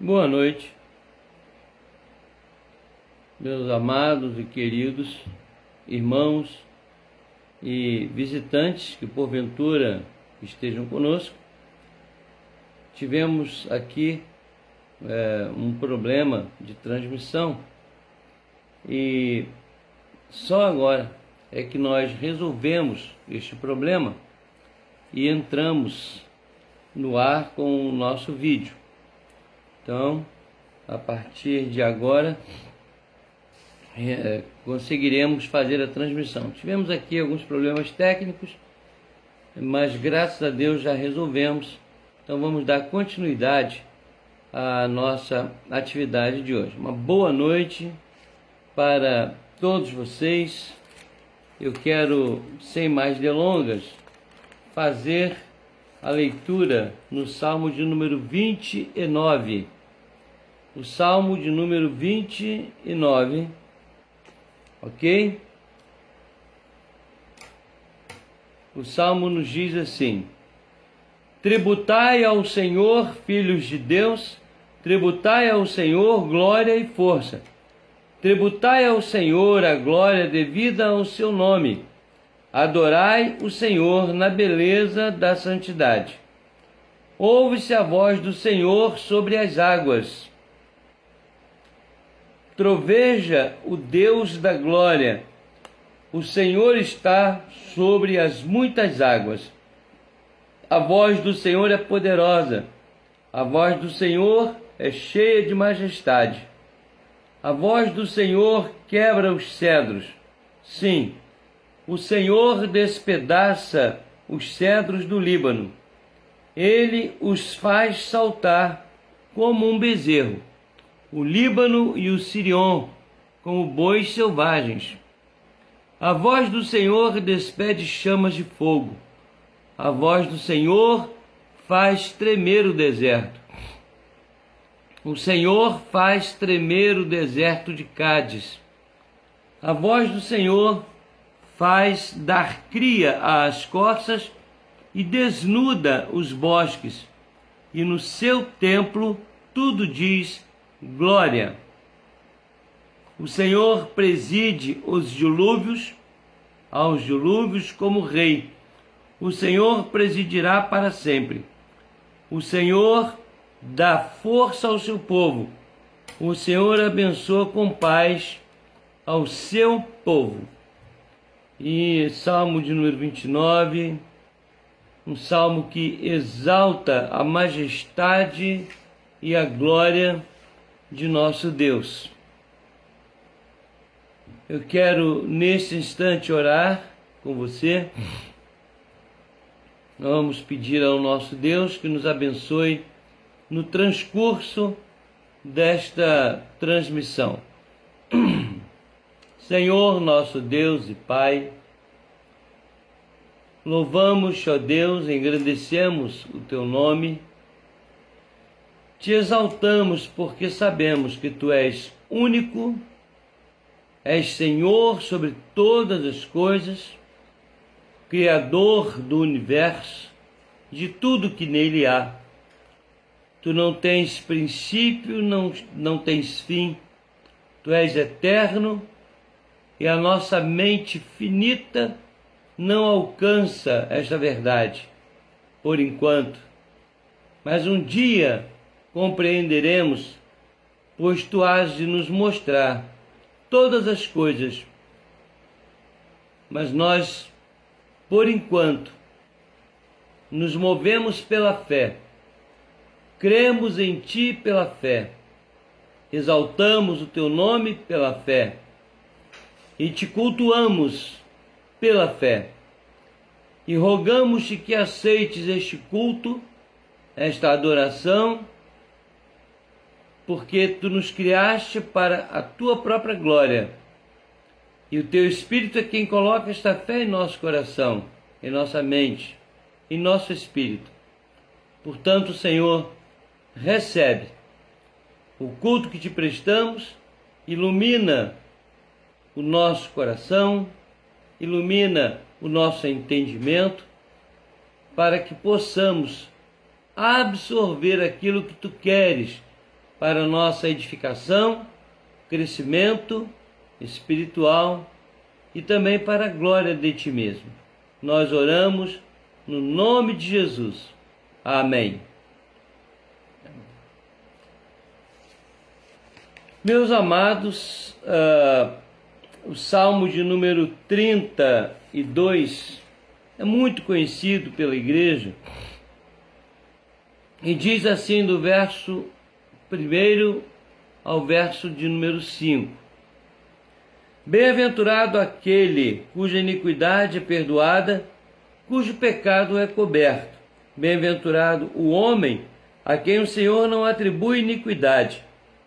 Boa noite, meus amados e queridos irmãos e visitantes que porventura estejam conosco. Tivemos aqui um problema de transmissão e só agora é que nós resolvemos este problema e entramos no ar com o nosso vídeo. Então, a partir de agora, conseguiremos fazer a transmissão. Tivemos aqui alguns problemas técnicos, mas graças a Deus já resolvemos. Então, vamos dar continuidade à nossa atividade de hoje. Uma boa noite para todos vocês. Eu quero, sem mais delongas, fazer a leitura no Salmo de número 29. O Salmo de número 29, ok? O Salmo nos diz assim: tributai ao Senhor, filhos de Deus, tributai ao Senhor glória e força. Tributai ao Senhor a glória devida ao seu nome. Adorai o Senhor na beleza da santidade. Ouve-se a voz do Senhor sobre as águas. Troveja o Deus da glória. O Senhor está sobre as muitas águas. A voz do Senhor é poderosa. A voz do Senhor é cheia de majestade. A voz do Senhor quebra os cedros. Sim, o Senhor despedaça os cedros do Líbano. Ele os faz saltar como um bezerro. O Líbano e o Sirion, como bois selvagens. A voz do Senhor despede chamas de fogo. A voz do Senhor faz tremer o deserto. O Senhor faz tremer o deserto de Cádiz. A voz do Senhor faz dar cria às corças e desnuda os bosques. E no seu templo tudo diz glória. O Senhor preside os dilúvios, aos dilúvios como rei. O Senhor presidirá para sempre. O Senhor dá força ao seu povo. O Senhor abençoa com paz ao seu povo. E Salmo de número 29, um salmo que exalta a majestade e a glória de nosso Deus. Eu quero neste instante orar com você. Vamos pedir ao nosso Deus que nos abençoe no transcurso desta transmissão. Senhor, nosso Deus e Pai, louvamos, ó Deus, engrandecemos o Teu nome, te exaltamos porque sabemos que Tu és único, és Senhor sobre todas as coisas, Criador do universo, de tudo que nele há. Tu não tens princípio, não tens fim, Tu és eterno, e a nossa mente finita não alcança esta verdade, por enquanto. Mas um dia compreenderemos, pois Tu has de nos mostrar todas as coisas. Mas nós, por enquanto, nos movemos pela fé, cremos em Ti pela fé, exaltamos o Teu nome pela fé e Te cultuamos pela fé. E rogamos-te que aceites este culto, esta adoração, porque Tu nos criaste para a Tua própria glória. E o Teu Espírito é quem coloca esta fé em nosso coração, em nossa mente, em nosso espírito. Portanto, Senhor, recebe o culto que Te prestamos, ilumina o nosso coração, ilumina o nosso entendimento, para que possamos absorver aquilo que Tu queres para nossa edificação, crescimento espiritual e também para a glória de Ti mesmo. Nós oramos no nome de Jesus. Amém. Meus amados, o Salmo de número 32 é muito conhecido pela igreja e diz assim do verso 1 ao verso de número 5. Bem-aventurado aquele cuja iniquidade é perdoada, cujo pecado é coberto. Bem-aventurado o homem a quem o Senhor não atribui iniquidade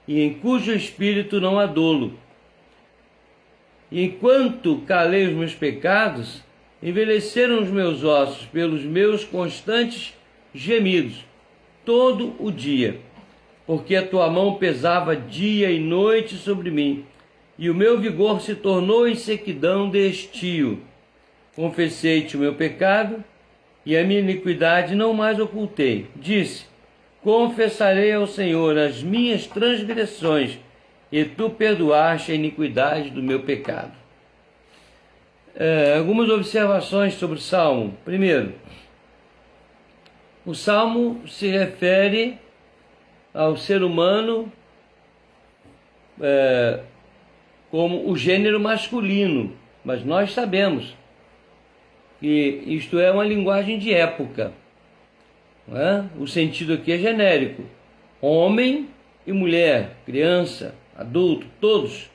e em cujo espírito não há dolo. E enquanto calei os meus pecados, envelheceram os meus ossos pelos meus constantes gemidos todo o dia, porque a tua mão pesava dia e noite sobre mim, e o meu vigor se tornou em sequidão de estio. Confessei-te o meu pecado, e a minha iniquidade não mais ocultei. Disse: confessarei ao Senhor as minhas transgressões, e tu perdoaste a iniquidade do meu pecado. Algumas observações sobre o Salmo. Primeiro, o Salmo se refere ao ser humano como o gênero masculino, mas nós sabemos que isto é uma linguagem de época, não é? O sentido aqui é genérico: homem e mulher, criança, adulto, todos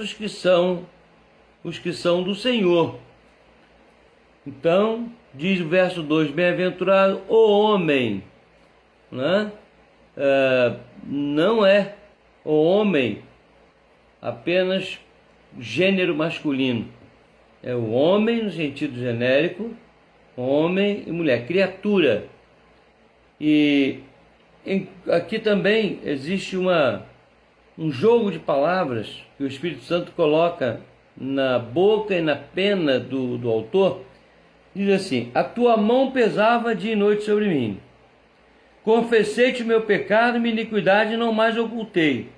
os que são do Senhor. Então, diz o verso 2: bem-aventurado o homem, né? Não é o homem apenas gênero masculino, é o homem no sentido genérico, homem e mulher, criatura. E aqui também existe um jogo de palavras que o Espírito Santo coloca na boca e na pena do autor. Diz assim: a tua mão pesava dia e noite sobre mim. Confessei-te o meu pecado e minha iniquidade não mais ocultei.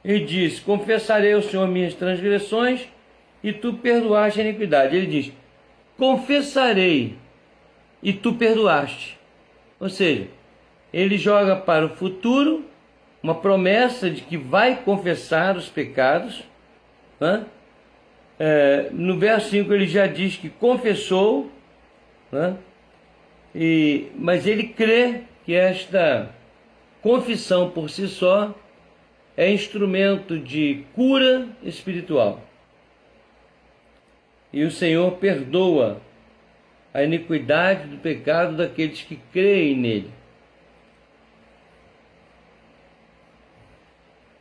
E disse: confessarei ao Senhor minhas transgressões, e tu perdoaste a iniquidade. Ele diz: confessarei, e tu perdoaste. Ou seja, ele joga para o futuro uma promessa de que vai confessar os pecados. Né? No verso 5 ele já diz que confessou, né? Mas ele crê que esta confissão por si só é instrumento de cura espiritual. E o Senhor perdoa a iniquidade do pecado daqueles que creem nele.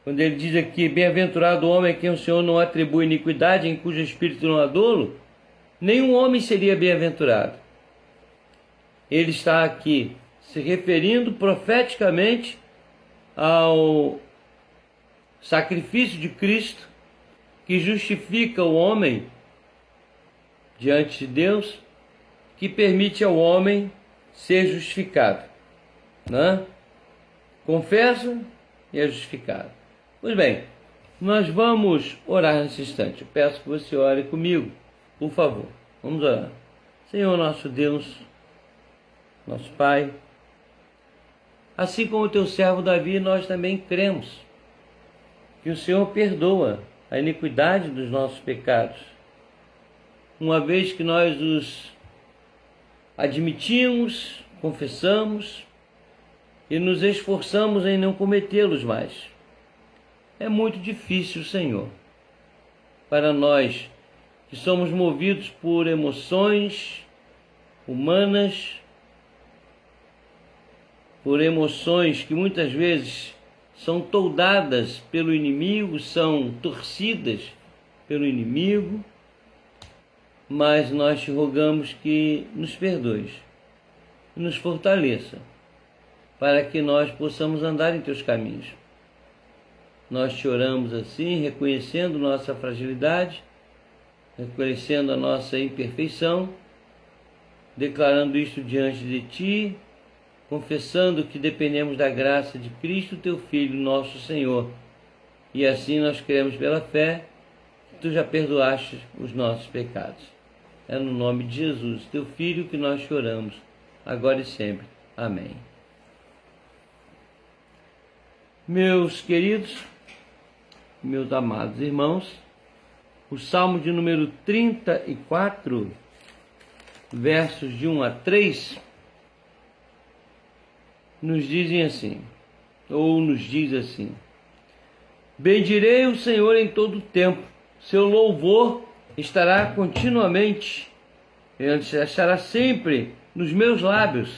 Quando ele diz aqui: bem-aventurado o homem a quem o Senhor não atribui iniquidade, em cujo espírito não há dolo, nenhum homem seria bem-aventurado. Ele está aqui se referindo profeticamente ao sacrifício de Cristo, que justifica o homem diante de Deus, que permite ao homem ser justificado, né? Confessa e é justificado. Pois bem, nós vamos orar nesse instante. Eu peço que você ore comigo, por favor. Vamos orar. Senhor nosso Deus, nosso Pai, assim como o teu servo Davi, nós também cremos que o Senhor perdoa a iniquidade dos nossos pecados, uma vez que nós os admitimos, confessamos e nos esforçamos em não cometê-los mais. É muito difícil, Senhor, para nós que somos movidos por emoções humanas, por emoções que muitas vezes são toldadas pelo inimigo, são torcidas pelo inimigo, mas nós te rogamos que nos perdoes, nos fortaleça, para que nós possamos andar em teus caminhos. Nós te oramos assim, reconhecendo nossa fragilidade, reconhecendo a nossa imperfeição, declarando isto diante de ti confessando que dependemos da graça de Cristo, teu Filho, nosso Senhor. E assim nós cremos pela fé que tu já perdoaste os nossos pecados. É no nome de Jesus, teu Filho, que nós choramos, agora e sempre. Amém. Meus queridos, meus amados irmãos, o Salmo de número 34, versos de 1 a 3, nos dizem assim, ou nos diz assim: bendirei o Senhor em todo o tempo, seu louvor estará continuamente, estará sempre nos meus lábios.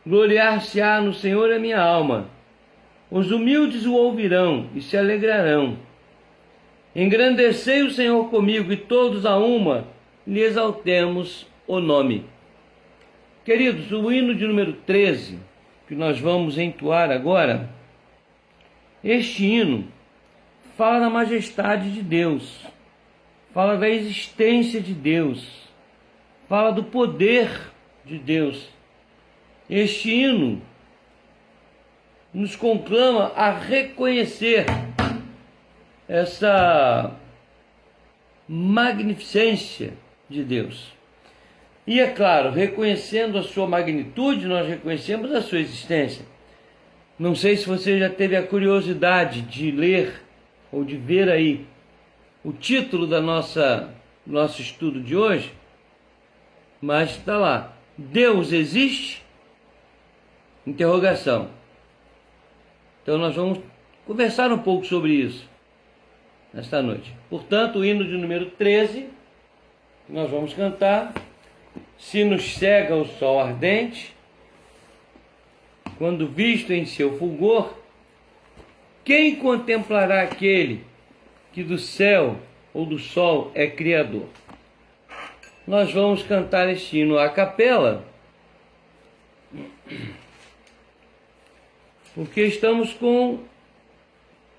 Gloriar-se-á no Senhor a minha alma. Os humildes o ouvirão e se alegrarão. Engrandecei o Senhor comigo, e todos a uma lhe exaltemos o nome. Queridos, o hino de número 13, que nós vamos entoar agora, este hino fala da majestade de Deus, fala da existência de Deus, fala do poder de Deus. Este hino nos conclama a reconhecer essa magnificência de Deus. E é claro, reconhecendo a sua magnitude, nós reconhecemos a sua existência. Não sei se você já teve a curiosidade de ler ou de ver aí o título do nosso estudo de hoje, mas está lá: Deus existe? Interrogação. Então nós vamos conversar um pouco sobre isso nesta noite. Portanto, o hino de número 13, que nós vamos cantar: se nos cega o sol ardente, quando visto em seu fulgor, quem contemplará aquele que do céu ou do sol é criador? Nós vamos cantar este hino a capela, porque estamos com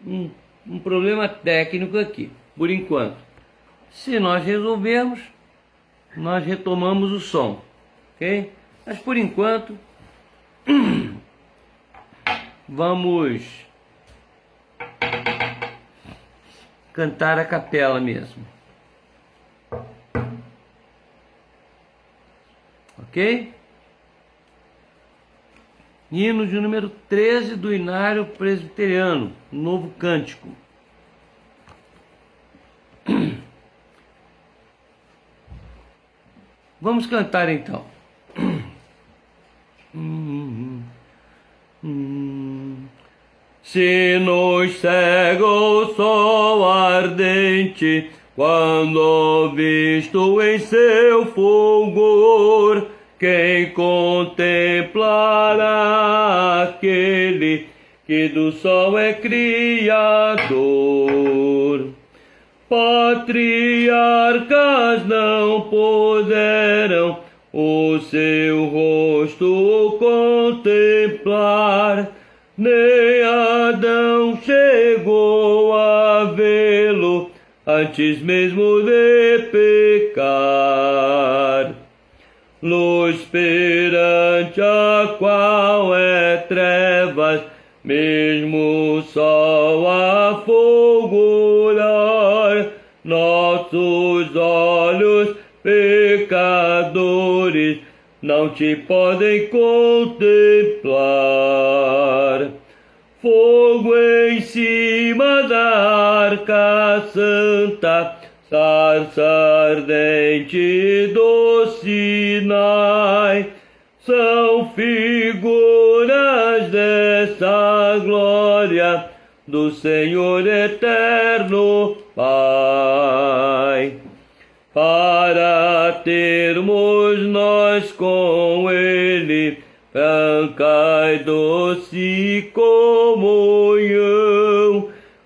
um problema técnico aqui, por enquanto. Se nós resolvermos, nós retomamos o som, ok? Mas por enquanto, vamos cantar a capela mesmo, ok? Hino de número 13 do Inário Presbiteriano, Novo Cântico. Vamos cantar então. Se nos cega o sol ardente, quando visto em seu fulgor, quem contemplará aquele que do sol é criador? Patriarcas não puderam o seu rosto contemplar, nem Adão chegou a vê-lo antes mesmo de pecar. Luz perante a qual é trevas, mesmo o sol a fulgurar, nossos olhos pecadores não te podem contemplar. Fogo em cima da arca santa, sarça ardente do Sinai, são figuras dessa glória do Senhor eterno Pai. Para termos nós com Ele franca e doce comunhão,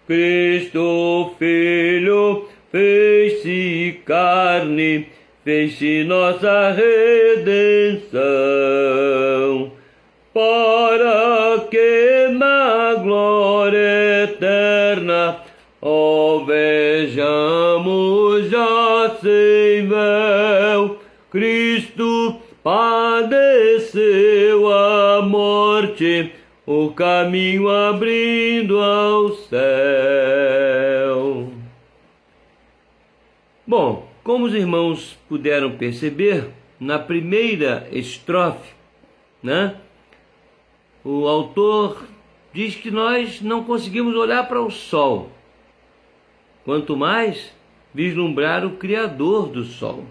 Cristo Filho fez-se carne, fez-se nossa redenção, para que na glória eterna ó vejamos já sem véu, Cristo padeceu a morte, o caminho abrindo ao céu. Bom, como os irmãos puderam perceber, na primeira estrofe, né, o autor diz que nós não conseguimos olhar para o sol, quanto mais vislumbrar o Criador do sol,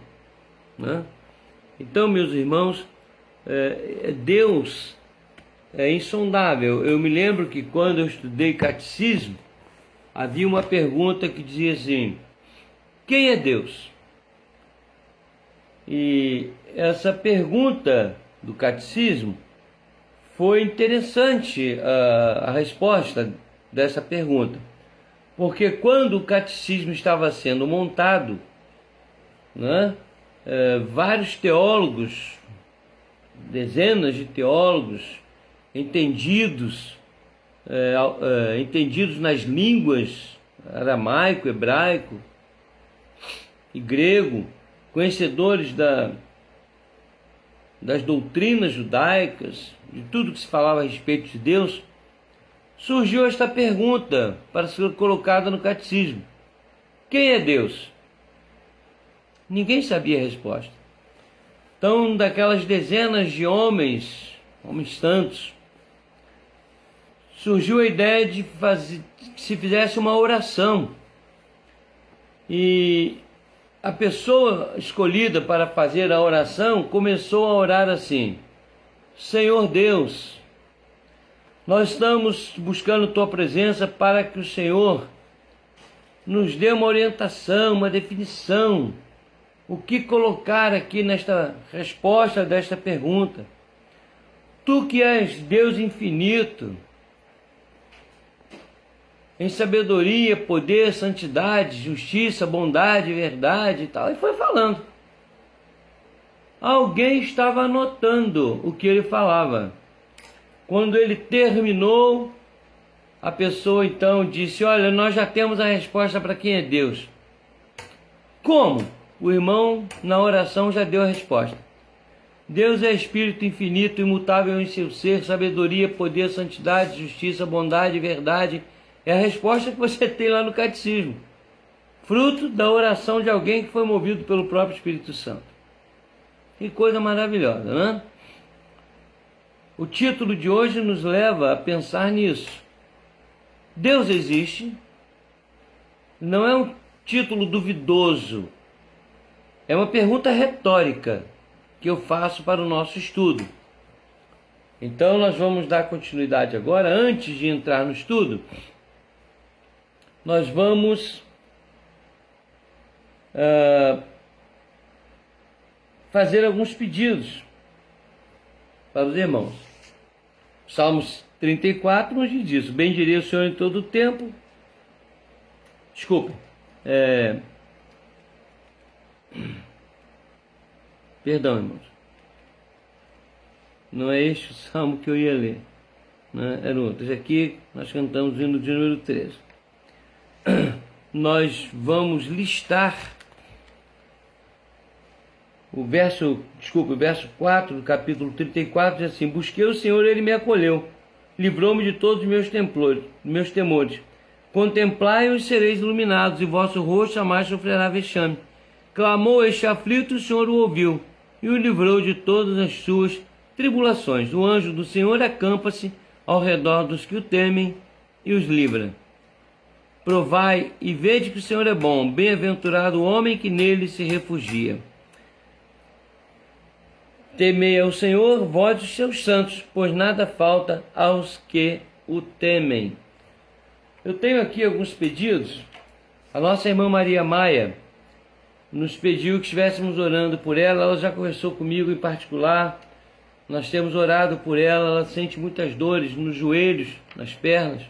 né? Então, meus irmãos, Deus é insondável. Eu me lembro que quando eu estudei catecismo, havia uma pergunta que dizia assim: quem é Deus? E essa pergunta do catecismo foi interessante, a resposta dessa pergunta, porque quando o catecismo estava sendo montado, né, vários teólogos, dezenas de teólogos entendidos nas línguas aramaico, hebraico e grego, conhecedores das doutrinas judaicas, de tudo que se falava a respeito de Deus, surgiu esta pergunta para ser colocada no catecismo: quem é Deus? Ninguém sabia a resposta. Então, daquelas dezenas de homens santos, surgiu a ideia de que se fizesse uma oração. E a pessoa escolhida para fazer a oração começou a orar assim: Senhor Deus, nós estamos buscando Tua presença para que o Senhor nos dê uma orientação, uma definição, o que colocar aqui nesta resposta desta pergunta. Tu que és Deus infinito, em sabedoria, poder, santidade, justiça, bondade, verdade e tal. E foi falando. Alguém estava anotando o que ele falava. Quando ele terminou, a pessoa então disse: olha, nós já temos a resposta para quem é Deus. Como? O irmão na oração já deu a resposta. Deus é Espírito infinito, imutável em seu ser, sabedoria, poder, santidade, justiça, bondade, verdade. É a resposta que você tem lá no catecismo, fruto da oração de alguém que foi movido pelo próprio Espírito Santo. Que coisa maravilhosa, né? O título de hoje nos leva a pensar nisso. Deus existe. Não é um título duvidoso, é uma pergunta retórica que eu faço para o nosso estudo. Então nós vamos dar continuidade agora. Antes de entrar no estudo, nós vamos fazer alguns pedidos para os irmãos. Salmos 34 nos diz isso: bendirei o Senhor em todo o tempo. Desculpa. Perdão, irmãos. Não é este o salmo que eu ia ler, né? Era outro. Esse aqui nós cantamos o hino de número 13. Nós vamos listar o verso 4 do capítulo 34, diz assim: busquei o Senhor, Ele me acolheu, livrou-me de todos os meus temores. Contemplai-o e sereis iluminados, e vosso rosto jamais sofrerá vexame. Clamou este aflito, o Senhor o ouviu, e o livrou de todas as suas tribulações. O anjo do Senhor acampa-se ao redor dos que o temem e os livra. Provai e vede que o Senhor é bom, bem-aventurado o homem que nele se refugia. Temei ao Senhor, vós os seus santos, pois nada falta aos que o temem. Eu tenho aqui alguns pedidos. A nossa irmã Maria Maia nos pediu que estivéssemos orando por ela. Ela já conversou comigo em particular. Nós temos orado por ela. Ela sente muitas dores nos joelhos, nas pernas.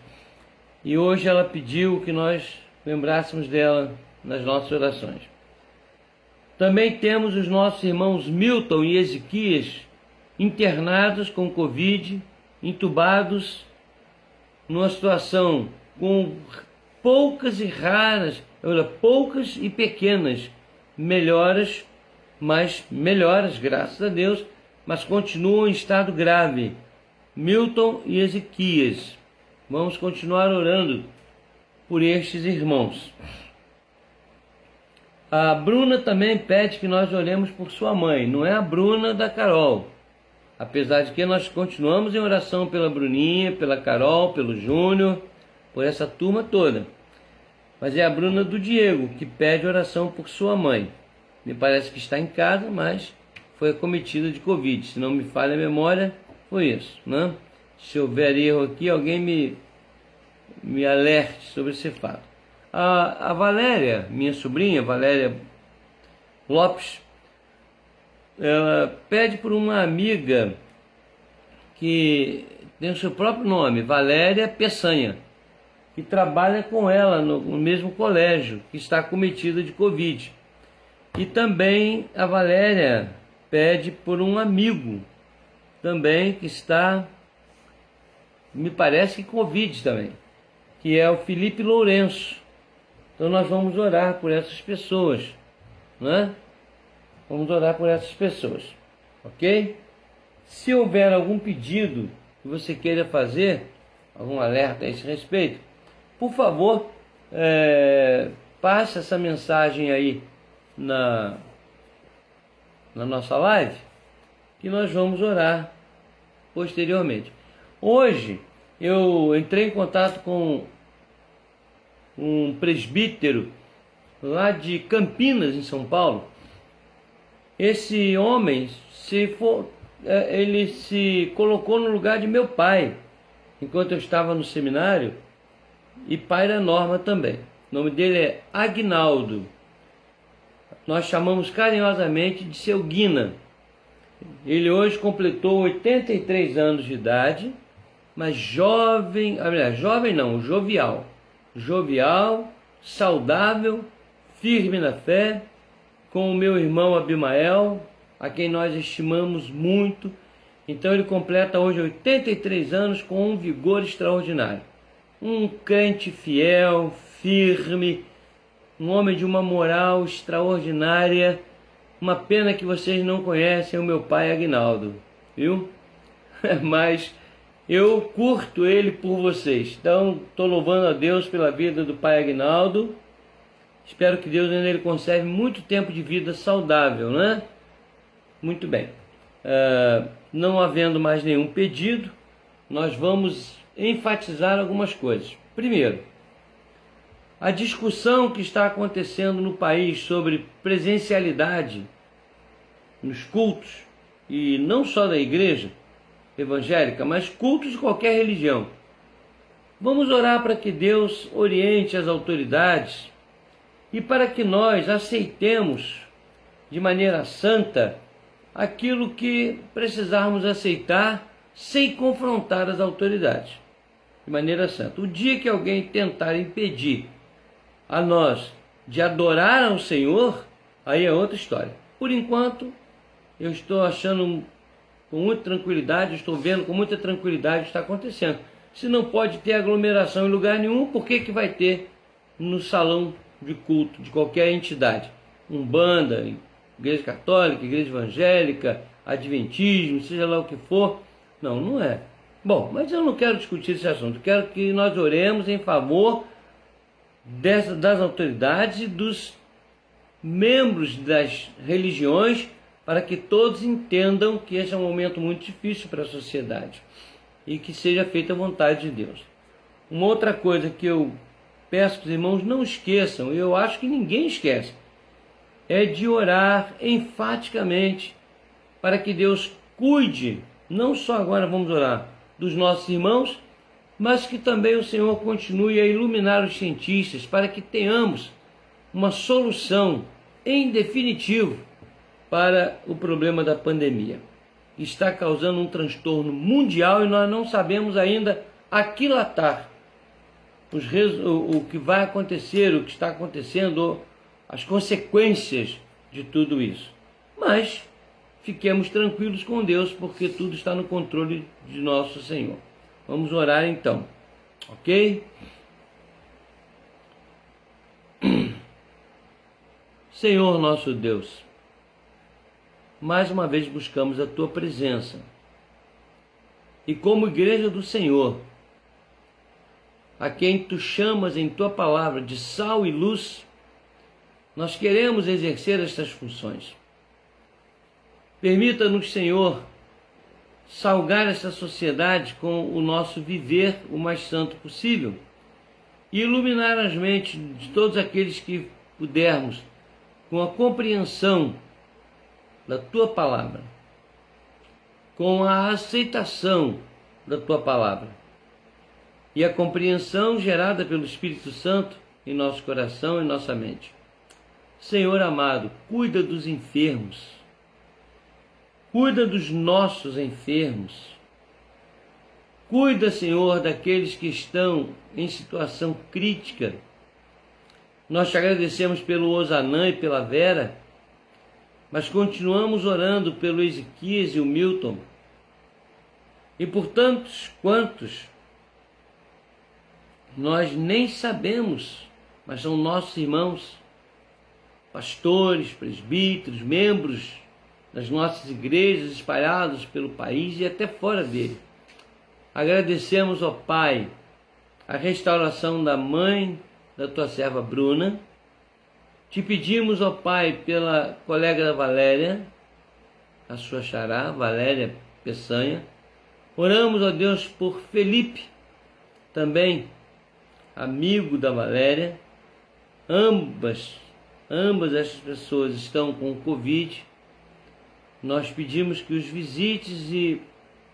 E hoje ela pediu que nós lembrássemos dela nas nossas orações. Também temos os nossos irmãos Milton e Ezequias, internados com Covid, entubados, numa situação com poucas e pequenas melhoras, graças a Deus, mas continuam em estado grave Milton e Ezequias. Vamos continuar orando por estes irmãos. A Bruna também pede que nós oremos por sua mãe. Não é a Bruna da Carol. Apesar de que nós continuamos em oração pela Bruninha, pela Carol, pelo Júnior, por essa turma toda. Mas é a Bruna do Diego que pede oração por sua mãe. Me parece que está em casa, mas foi acometida de Covid. Se não me falha a memória, foi isso, né? Se houver erro aqui, alguém me alerte sobre esse fato. A Valéria, minha sobrinha, Valéria Lopes, ela pede por uma amiga que tem o seu próprio nome, Valéria Peçanha, que trabalha com ela no mesmo colégio, que está acometida de Covid. E também a Valéria pede por um amigo também que está, me parece que Covid também, que é o Felipe Lourenço. Então nós vamos orar por essas pessoas, né? Vamos orar por essas pessoas, ok? Se houver algum pedido que você queira fazer, algum alerta a esse respeito, por favor, passe essa mensagem aí na nossa live, que nós vamos orar posteriormente. Hoje eu entrei em contato com um presbítero lá de Campinas, em São Paulo. Esse homem ele se colocou no lugar de meu pai, enquanto eu estava no seminário, e pai da Norma também. O nome dele é Aguinaldo. Nós chamamos carinhosamente de seu Guina. Ele hoje completou 83 anos de idade, mas jovem, jovem não, jovial. Jovial, saudável, firme na fé, com o meu irmão Abimael, a quem nós estimamos muito. Então ele completa hoje 83 anos com um vigor extraordinário. Um crente fiel, firme, um homem de uma moral extraordinária. Uma pena que vocês não conhecem o meu pai Aguinaldo, viu? Mas eu curto ele por vocês. Então estou louvando a Deus pela vida do pai Aguinaldo. Espero que Deus nele conserve muito tempo de vida saudável, né? Muito bem. Não havendo mais nenhum pedido, nós vamos enfatizar algumas coisas. Primeiro, a discussão que está acontecendo no país sobre presencialidade nos cultos, e não só da igreja evangélica, mas cultos de qualquer religião. Vamos orar para que Deus oriente as autoridades e para que nós aceitemos de maneira santa aquilo que precisarmos aceitar sem confrontar as autoridades. De maneira santa. O dia que alguém tentar impedir a nós de adorar ao Senhor, aí é outra história. Por enquanto, eu estou achando com muita tranquilidade, estou vendo com muita tranquilidade o que está acontecendo. Se não pode ter aglomeração em lugar nenhum, por que vai ter no salão de culto de qualquer entidade? Umbanda, igreja católica, igreja evangélica, adventismo, seja lá o que for. Não, não é. Bom, mas eu não quero discutir esse assunto. Eu quero que nós oremos em favor das autoridades e dos membros das religiões, para que todos entendam que esse é um momento muito difícil para a sociedade e que seja feita a vontade de Deus. Uma outra coisa que eu peço que os irmãos não esqueçam, e eu acho que ninguém esquece, é de orar enfaticamente para que Deus cuide, não só agora vamos orar, dos nossos irmãos, mas que também o Senhor continue a iluminar os cientistas para que tenhamos uma solução em definitivo para o problema da pandemia. Está causando um transtorno mundial e nós não sabemos ainda aquilatar o que vai acontecer, o que está acontecendo, as consequências de tudo isso. Mas fiquemos tranquilos com Deus, porque tudo está no controle de nosso Senhor. Vamos orar então, ok? Senhor nosso Deus, mais uma vez buscamos a Tua presença e como igreja do Senhor, a quem tu chamas em tua palavra de sal e luz, nós queremos exercer estas funções. Permita-nos, Senhor, salgar esta sociedade com o nosso viver o mais santo possível e iluminar as mentes de todos aqueles que pudermos com a compreensão da tua palavra, com a aceitação da tua palavra e a compreensão gerada pelo Espírito Santo em nosso coração e nossa mente. Senhor amado, cuida dos enfermos, cuida dos nossos enfermos, cuida, Senhor, daqueles que estão em situação crítica. Nós te agradecemos pelo Osanã e pela Vera, mas continuamos orando pelo Ezequias e o Milton, e por tantos quantos nós nem sabemos, mas são nossos irmãos, pastores, presbíteros, membros das nossas igrejas espalhados pelo país e até fora dele. Agradecemos, ó Pai, a restauração da mãe da tua serva Bruna. Te pedimos, ó Pai, pela colega da Valéria, a sua xará, Valéria Peçanha. Oramos, ó Deus, por Felipe, também amigo da Valéria. Ambas essas pessoas estão com Covid. Nós pedimos que os visites e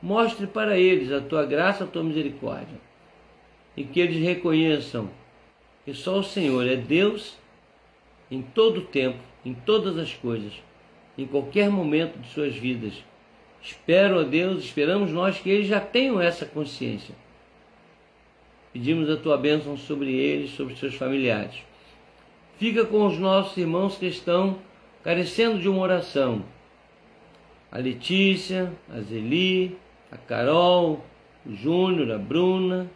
mostre para eles a tua graça, a tua misericórdia, e que eles reconheçam que só o Senhor é Deus em todo o tempo, em todas as coisas, em qualquer momento de suas vidas. Espero a Deus, esperamos nós que eles já tenham essa consciência. Pedimos a tua bênção sobre eles, sobre seus familiares. Fica com os nossos irmãos que estão carecendo de uma oração. A Letícia, a Zeli, a Carol, o Júnior, a Bruna,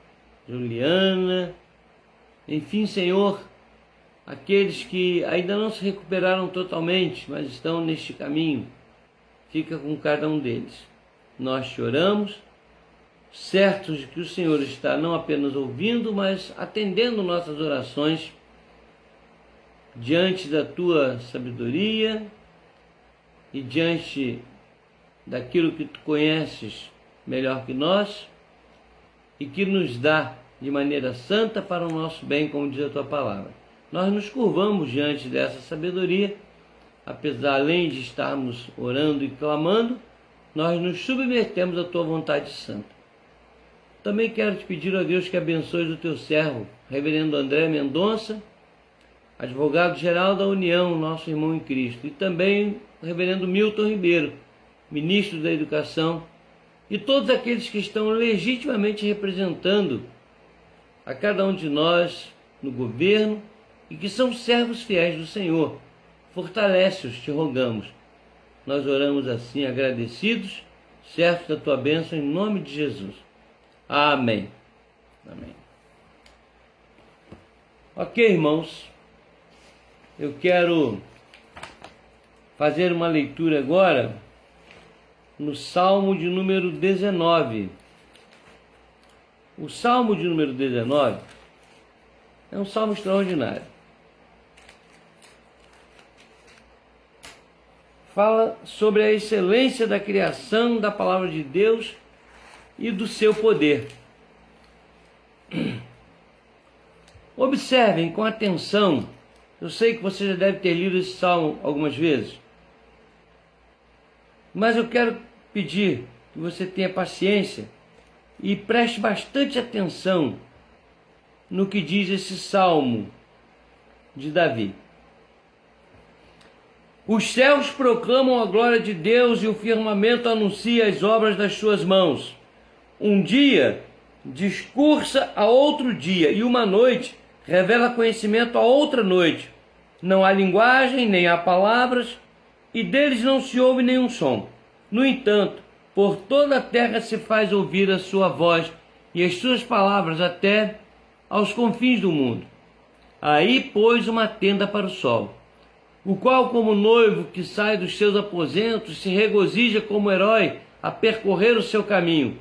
a Juliana, enfim, Senhor, aqueles que ainda não se recuperaram totalmente, mas estão neste caminho, fica com cada um deles. Nós te oramos, certos de que o Senhor está não apenas ouvindo, mas atendendo nossas orações diante da tua sabedoria e diante daquilo que tu conheces melhor que nós e que nos dá de maneira santa para o nosso bem, como diz a tua palavra. Nós nos curvamos diante dessa sabedoria, apesar, além de estarmos orando e clamando, nós nos submetemos à tua vontade santa. Também quero te pedir, ó Deus, que abençoes o teu servo, reverendo André Mendonça, advogado-geral da União, nosso irmão em Cristo, e também o reverendo Milton Ribeiro, ministro da Educação, e todos aqueles que estão legitimamente representando a cada um de nós no governo e que são servos fiéis do Senhor. Fortalece-os, te rogamos. Nós oramos assim, agradecidos, certos da tua bênção, em nome de Jesus. Amém. Amém. Ok, irmãos, eu quero fazer uma leitura agora no Salmo de número 19. O Salmo de número 19 é um salmo extraordinário. Fala sobre a excelência da criação, da palavra de Deus e do seu poder. Observem com atenção. Eu sei que você já deve ter lido esse salmo algumas vezes, mas eu quero pedir que você tenha paciência e preste bastante atenção no que diz esse salmo de Davi. Os céus proclamam a glória de Deus e o firmamento anuncia as obras das suas mãos. Um dia discursa a outro dia, e uma noite revela conhecimento a outra noite. Não há linguagem, nem há palavras, e deles não se ouve nenhum som. No entanto, por toda a terra se faz ouvir a sua voz e as suas palavras até aos confins do mundo. Aí pôs uma tenda para o sol, o qual, como noivo que sai dos seus aposentos, se regozija como herói a percorrer o seu caminho.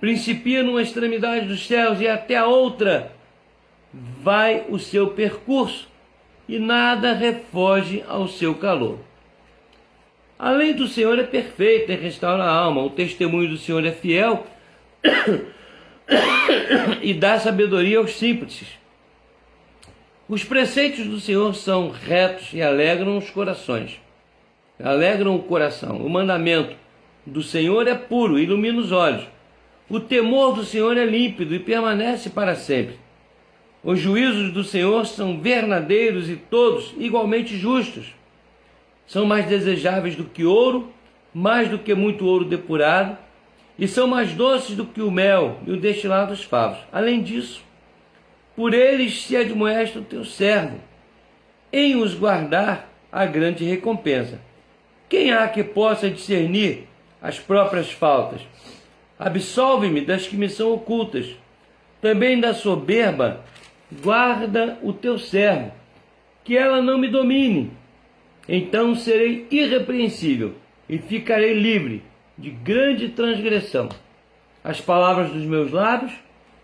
principia numa extremidade dos céus e até a outra vai o seu percurso, e nada refoge ao seu calor. A lei do Senhor é perfeita e restaura a alma, o testemunho do Senhor é fiel e dá sabedoria aos simples. Os preceitos do Senhor são retos e alegram os corações. Alegram o coração. O mandamento do Senhor é puro, ilumina os olhos. O temor do Senhor é límpido e permanece para sempre. Os juízos do Senhor são verdadeiros e todos igualmente justos. São mais desejáveis do que ouro, mais do que muito ouro depurado, e são mais doces do que o mel e o destilado dos favos. Além disso, por eles se admoesta o teu servo. Em os guardar há grande recompensa. Quem há que possa discernir as próprias faltas? Absolve-me das que me são ocultas. Também da soberba guarda o teu servo, que ela não me domine. Então serei irrepreensível e ficarei livre de grande transgressão. As palavras dos meus lábios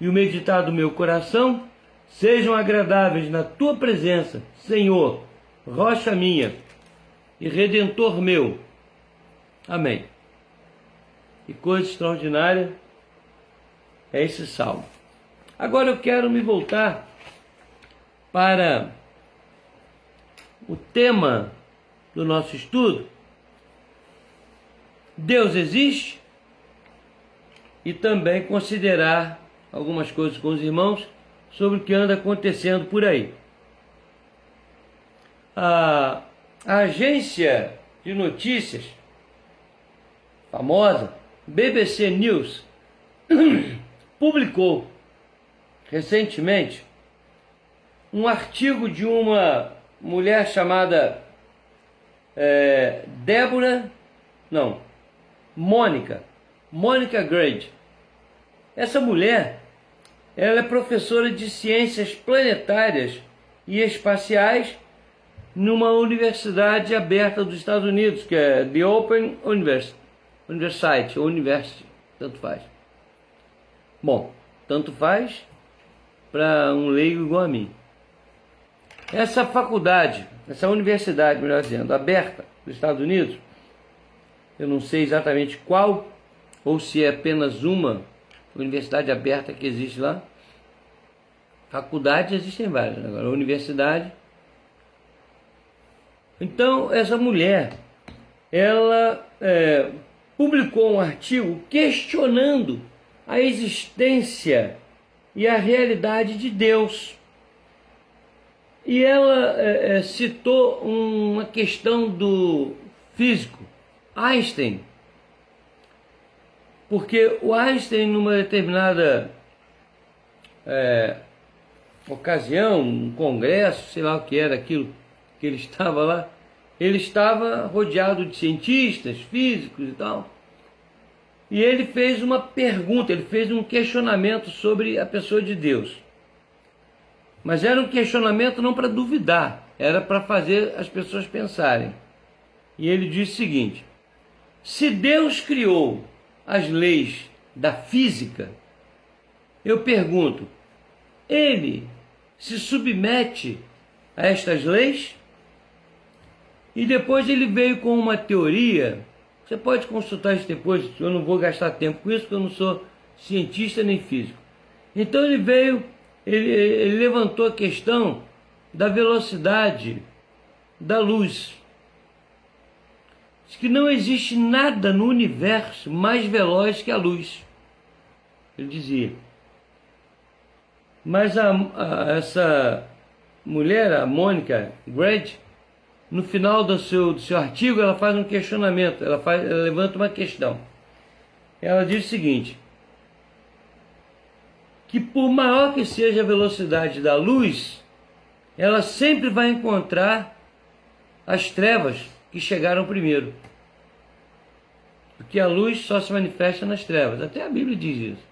e o meditar do meu coração sejam agradáveis na tua presença, Senhor, rocha minha e redentor meu. Amém. Que coisa extraordinária é esse salmo. Agora eu quero me voltar para o tema do nosso estudo. Deus existe? E também considerar algumas coisas com os irmãos sobre o que anda acontecendo por aí. A agência de notícias famosa, BBC News, publicou recentemente um artigo de uma mulher chamada Monica Grady. Essa mulher, ela é professora de ciências planetárias e espaciais numa universidade aberta dos Estados Unidos, que é The Open University, tanto faz. Bom, tanto faz para um leigo igual a mim. Essa faculdade, essa universidade, melhor dizendo, aberta dos Estados Unidos, eu não sei exatamente qual, ou se é apenas uma universidade aberta que existe lá. Faculdades existem várias, agora universidade. Então, essa mulher, ela publicou um artigo questionando a existência e a realidade de Deus. E ela citou uma questão do físico, Einstein. Porque o Einstein, numa determinada ocasião, um congresso, sei lá o que era aquilo que ele estava lá, ele estava rodeado de cientistas, físicos e tal. E ele fez uma pergunta, ele fez um questionamento sobre a pessoa de Deus. Mas era um questionamento não para duvidar, era para fazer as pessoas pensarem. E ele disse o seguinte: se Deus criou as leis da física, eu pergunto, ele se submete a estas leis? E depois ele veio com uma teoria, você pode consultar isso depois, eu não vou gastar tempo com isso, porque eu não sou cientista nem físico. Então ele veio, ele levantou a questão da velocidade da luz. Diz que não existe nada no universo mais veloz que a luz. Ele dizia. Mas essa mulher, a Monica Grady, no final do seu artigo, ela faz um questionamento, ela levanta uma questão. Ela diz o seguinte: que por maior que seja a velocidade da luz, ela sempre vai encontrar as trevas que chegaram primeiro. Porque a luz só se manifesta nas trevas. Até a Bíblia diz isso.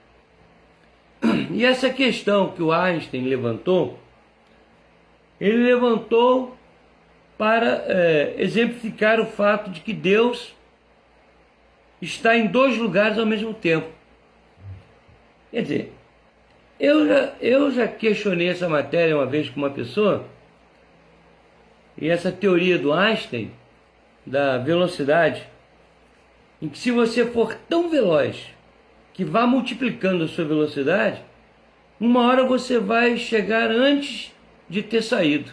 E essa questão que o Einstein levantou, ele levantou para exemplificar o fato de que Deus está em dois lugares ao mesmo tempo. Quer dizer, eu já questionei essa matéria uma vez com uma pessoa, e essa teoria do Einstein, da velocidade, em que se você for tão veloz que vá multiplicando a sua velocidade, uma hora você vai chegar antes de ter saído.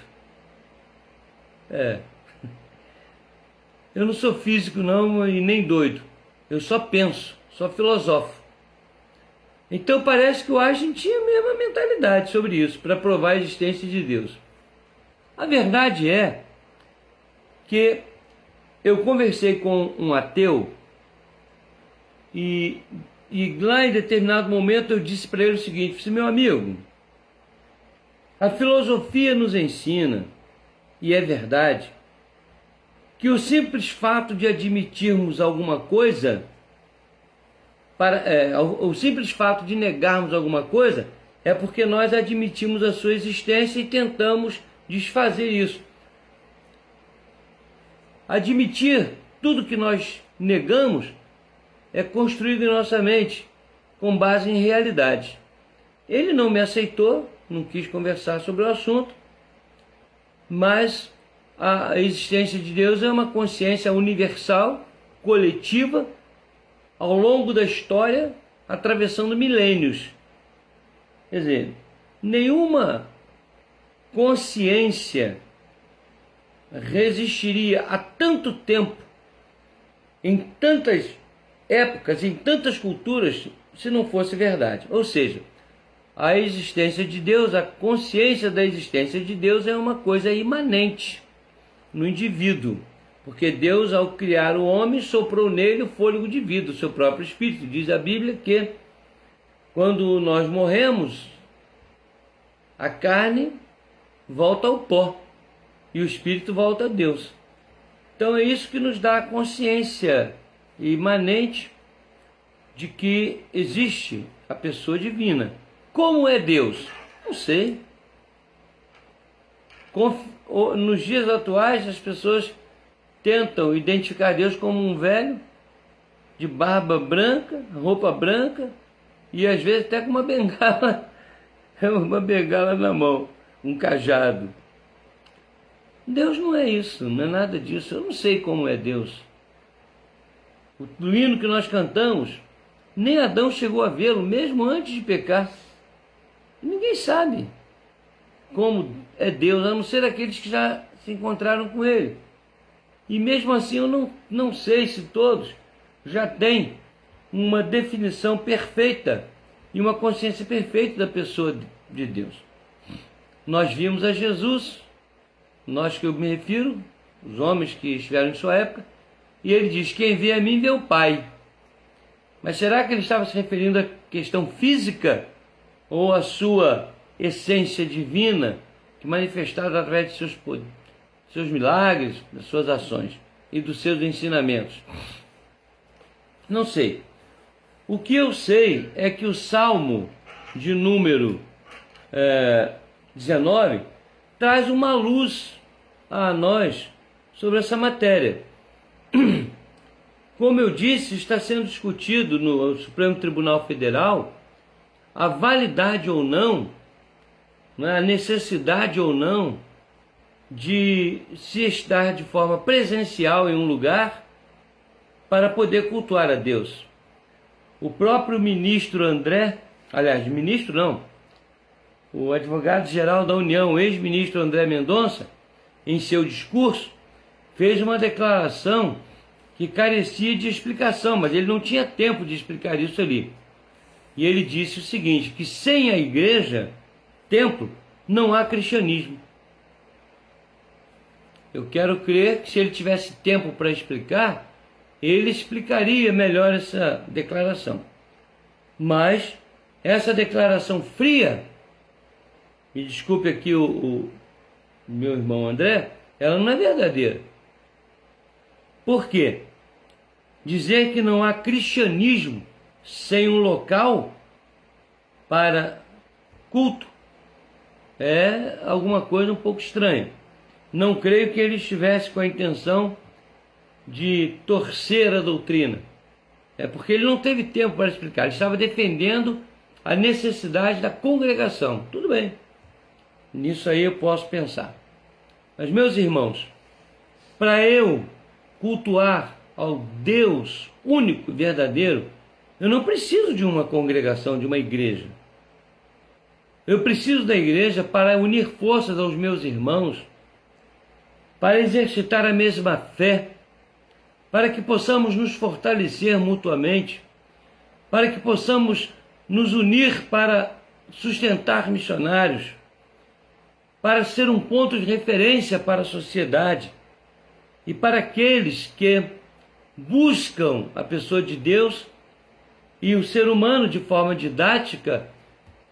Eu não sou físico não e nem doido. Eu só penso, só filosofo. Então parece que o Einstein tinha a mesma mentalidade sobre isso, para provar a existência de Deus. A verdade é que eu conversei com um ateu e lá em determinado momento eu disse para ele o seguinte: meu amigo, a filosofia nos ensina, e é verdade, que o simples fato de admitirmos alguma coisa, o simples fato de negarmos alguma coisa, é porque nós admitimos a sua existência e tentamos desfazer isso. Admitir tudo que nós negamos é construído em nossa mente com base em realidade. Ele não me aceitou, não quis conversar sobre o assunto, mas a existência de Deus é uma consciência universal, coletiva, ao longo da história, atravessando milênios. Quer dizer, nenhuma consciência resistiria a tanto tempo, em tantas épocas, em tantas culturas, se não fosse verdade. Ou seja, a existência de Deus, a consciência da existência de Deus é uma coisa imanente no indivíduo, porque Deus, ao criar o homem, soprou nele o fôlego de vida, o seu próprio espírito. Diz a Bíblia que quando nós morremos, a carne volta ao pó e o espírito volta a Deus. Então é isso que nos dá a consciência imanente de que existe a pessoa divina. Como é Deus? Não sei. Nos dias atuais, as pessoas tentam identificar Deus como um velho de barba branca, roupa branca e às vezes até com uma bengala na mão, um cajado. Deus não é isso, não é nada disso. Eu não sei como é Deus. O hino que nós cantamos, nem Adão chegou a vê-lo, mesmo antes de pecar. Ninguém sabe como é Deus, a não ser aqueles que já se encontraram com Ele. E mesmo assim eu não sei se todos já têm uma definição perfeita e uma consciência perfeita da pessoa de Deus. Nós vimos a Jesus, nós que eu me refiro, os homens que estiveram em sua época, e ele diz: quem vê a mim vê o Pai. Mas será que ele estava se referindo à questão física ou à sua essência divina, que manifestada através de seus milagres, das suas ações e dos seus ensinamentos? Não sei. O que eu sei é que o Salmo de número 19 traz uma luz a nós sobre essa matéria. Como eu disse, está sendo discutido no Supremo Tribunal Federal a validade ou não, a necessidade ou não de se estar de forma presencial em um lugar para poder cultuar a Deus. O próprio ministro André, o advogado-geral da União, o ex-ministro André Mendonça, em seu discurso, fez uma declaração que carecia de explicação, mas ele não tinha tempo de explicar isso ali. E ele disse o seguinte, que sem a igreja, templo, não há cristianismo. Eu quero crer que se ele tivesse tempo para explicar, ele explicaria melhor essa declaração. Mas essa declaração fria, e desculpe aqui o meu irmão André, ela não é verdadeira. Por quê? Dizer que não há cristianismo sem um local para culto é alguma coisa um pouco estranha. Não creio que ele estivesse com a intenção de torcer a doutrina. É porque ele não teve tempo para explicar. Ele estava defendendo a necessidade da congregação. Tudo bem, nisso aí eu posso pensar. Mas, meus irmãos, para eu cultuar ao Deus único e verdadeiro, eu não preciso de uma congregação, de uma igreja. Eu preciso da igreja para unir forças aos meus irmãos, para exercitar a mesma fé, para que possamos nos fortalecer mutuamente, para que possamos nos unir para sustentar missionários, para ser um ponto de referência para a sociedade e para aqueles que buscam a pessoa de Deus. E o ser humano, de forma didática,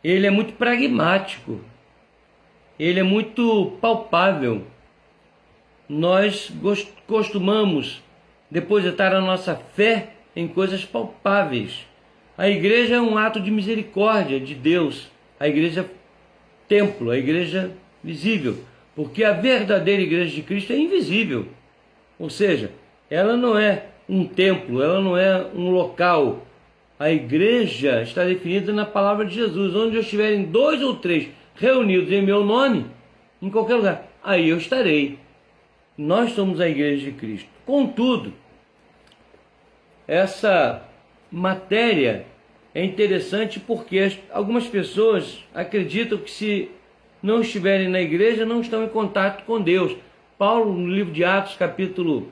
ele é muito pragmático, ele é muito palpável. Nós costumamos depositar a nossa fé em coisas palpáveis. A igreja é um ato de misericórdia de Deus, a igreja templo, a igreja visível, porque a verdadeira igreja de Cristo é invisível, ou seja, ela não é um templo, ela não é um local. A igreja está definida na palavra de Jesus, onde estiverem 2 ou 3 reunidos em meu nome, em qualquer lugar, aí eu estarei. Nós somos a igreja de Cristo. Contudo, essa matéria é interessante porque algumas pessoas acreditam que se não estiverem na igreja, não estão em contato com Deus. Paulo, no livro de Atos, capítulo,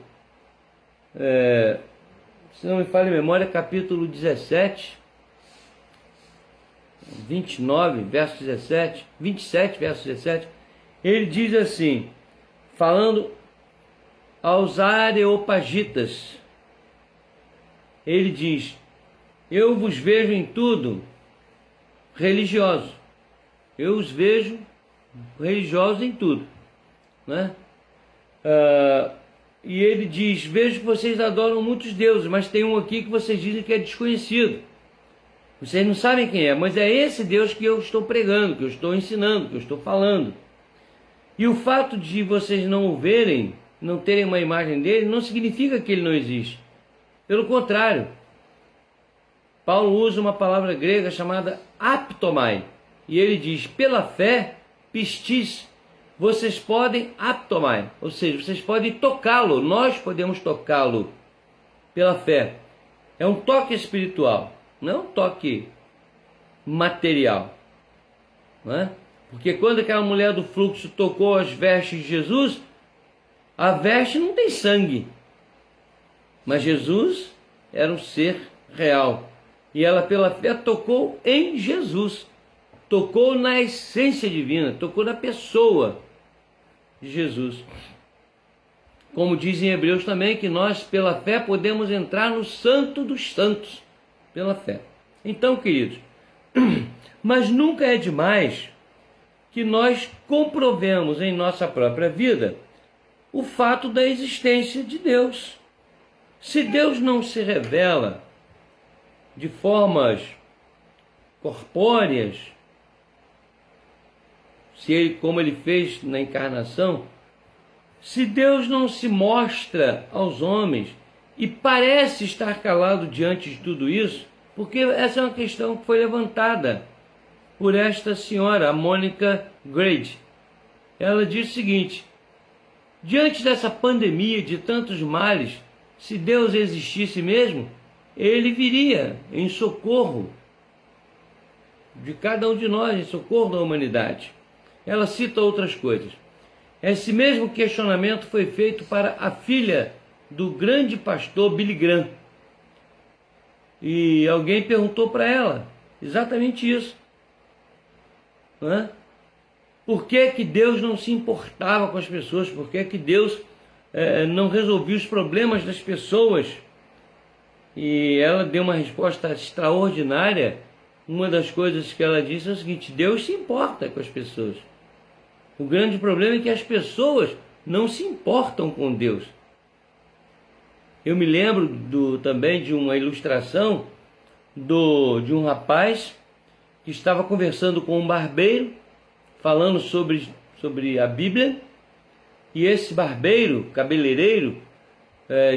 se não me falha a memória, capítulo 17, 29, verso 17, 27, verso 17, ele diz assim, falando aos areopagitas, ele diz: eu vos vejo em tudo religioso, eu os vejo religiosos em tudo, né? E ele diz: vejo que vocês adoram muitos deuses, mas tem um aqui que vocês dizem que é desconhecido. Vocês não sabem quem é, mas é esse Deus que eu estou pregando, que eu estou ensinando, que eu estou falando. E o fato de vocês não o verem, não terem uma imagem dele, não significa que ele não existe. Pelo contrário, Paulo usa uma palavra grega chamada aptomai, e ele diz: pela fé, pistis, vocês podem aptomai, ou seja, vocês podem tocá-lo, nós podemos tocá-lo pela fé. É um toque espiritual, não é um toque material, não é? Porque quando aquela mulher do fluxo tocou as vestes de Jesus, a veste não tem sangue, mas Jesus era um ser real, e ela pela fé tocou em Jesus, tocou na essência divina, tocou na pessoa de Jesus. Como diz em Hebreus também, que nós pela fé podemos entrar no Santo dos Santos, pela fé. Então, queridos, mas nunca é demais que nós comprovemos em nossa própria vida o fato da existência de Deus. Se Deus não se revela de formas corpóreas, se ele, como ele fez na encarnação, se Deus não se mostra aos homens e parece estar calado diante de tudo isso, porque essa é uma questão que foi levantada por esta senhora, a Mônica Grade. Ela diz o seguinte: diante dessa pandemia de tantos males, se Deus existisse mesmo, ele viria em socorro de cada um de nós, em socorro da humanidade. Ela cita outras coisas. Esse mesmo questionamento foi feito para a filha do grande pastor Billy Graham. E alguém perguntou para ela exatamente isso. Por que Deus não se importava com as pessoas? Por que Deus não resolvia os problemas das pessoas? E ela deu uma resposta extraordinária. Uma das coisas que ela disse é o seguinte: Deus se importa com as pessoas. O grande problema é que as pessoas não se importam com Deus. Eu me lembro também de uma ilustração de um rapaz que estava conversando com um barbeiro, falando sobre a Bíblia, e esse barbeiro, cabeleireiro,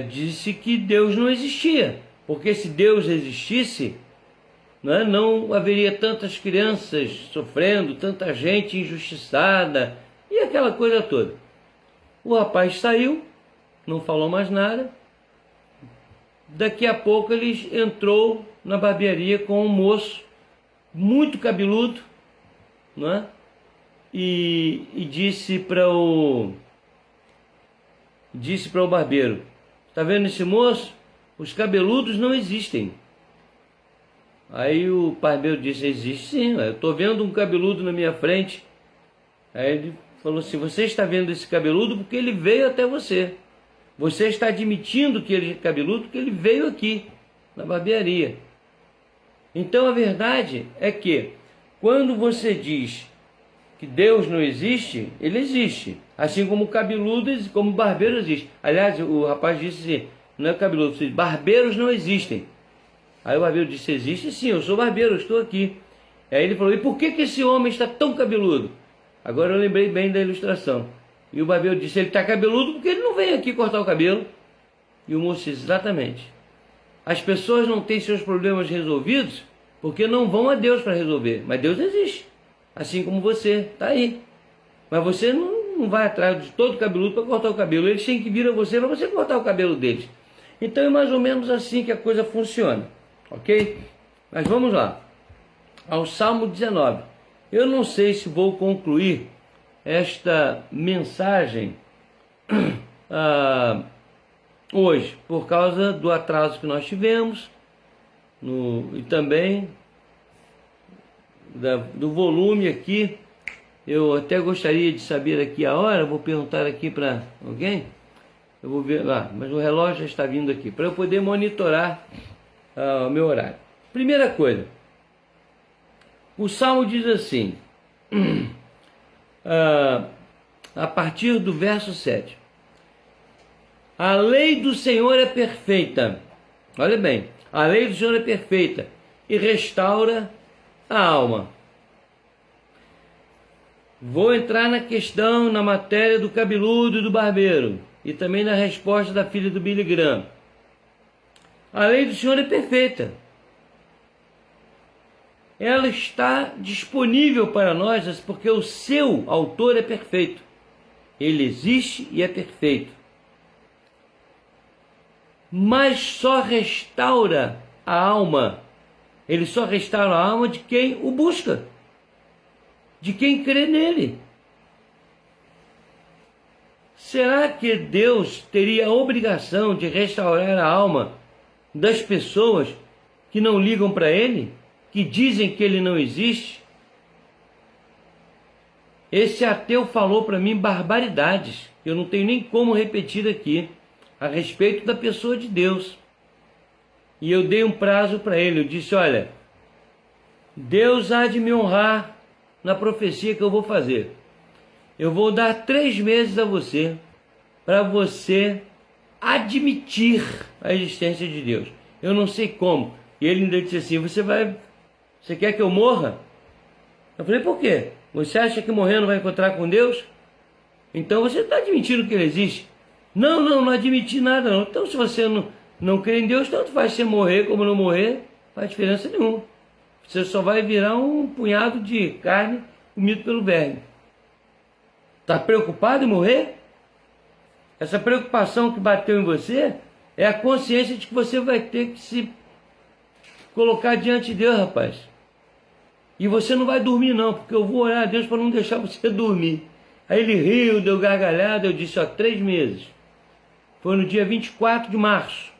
disse que Deus não existia, porque se Deus existisse, né, não haveria tantas crianças sofrendo, tanta gente injustiçada e aquela coisa toda. O rapaz saiu, não falou mais nada. Daqui a pouco ele entrou na barbearia com um moço muito cabeludo, né? E disse para o barbeiro: está vendo esse moço? Os cabeludos não existem. Aí o barbeiro disse: existe sim, eu estou vendo um cabeludo na minha frente. Aí ele falou assim: você está vendo esse cabeludo porque ele veio até você. Você está admitindo que ele é cabeludo porque ele veio aqui na barbearia. Então a verdade é que quando você diz que Deus não existe, ele existe. Assim como o cabeludo, como o barbeiro existe. Aliás, o rapaz disse assim, não é cabeludo, disse, barbeiros não existem. Aí o barbeiro disse: existe sim, eu sou barbeiro, eu estou aqui. Aí ele falou: e por que esse homem está tão cabeludo? Agora eu lembrei bem da ilustração. E o barbeiro disse: ele está cabeludo porque ele não vem aqui cortar o cabelo. E o moço disse: exatamente. As pessoas não têm seus problemas resolvidos porque não vão a Deus para resolver. Mas Deus existe. Assim como você, está aí. Mas você não vai atrás de todo cabeludo para cortar o cabelo. Eles têm que vir a você para você cortar o cabelo deles. Então é mais ou menos assim que a coisa funciona. Ok? Mas vamos lá. Ao Salmo 19. Eu não sei se vou concluir esta mensagem hoje, por causa do atraso que nós tivemos e também do volume aqui. Eu até gostaria de saber aqui a hora, vou perguntar aqui para alguém, eu vou ver lá, mas o relógio já está vindo aqui, para eu poder monitorar o meu horário. Primeira coisa, o Salmo diz assim, a partir do verso 7, a lei do Senhor é perfeita, olha bem, a lei do Senhor é perfeita e restaura a alma. Vou entrar na questão, na matéria do cabeludo e do barbeiro, e também na resposta da filha do Billy Graham. A lei do Senhor é perfeita. Ela está disponível para nós, porque o seu autor é perfeito. Ele existe e é perfeito. Mas só restaura a alma. Ele só restaura a alma de quem o busca, de quem crê nele. Será que Deus teria a obrigação de restaurar a alma das pessoas que não ligam para ele, que dizem que ele não existe? Esse ateu falou para mim barbaridades, que eu não tenho nem como repetir aqui, a respeito da pessoa de Deus. E eu dei um prazo para ele, eu disse: olha, Deus há de me honrar na profecia que eu vou fazer. Eu vou dar 3 meses a você, para você admitir a existência de Deus. Eu não sei como. E ele ainda disse assim: você quer que eu morra? Eu falei: por quê? Você acha que morrendo vai encontrar com Deus? Então você está admitindo que ele existe? Não admiti nada não. Então se você não crê em Deus, tanto faz você morrer como não morrer, não faz diferença nenhuma. Você só vai virar um punhado de carne comido pelo verme. Está preocupado em morrer? Essa preocupação que bateu em você é a consciência de que você vai ter que se colocar diante de Deus, rapaz. E você não vai dormir não, porque eu vou orar a Deus para não deixar você dormir. Aí ele riu, deu gargalhada, eu disse: 3 meses. Foi no dia 24 de março.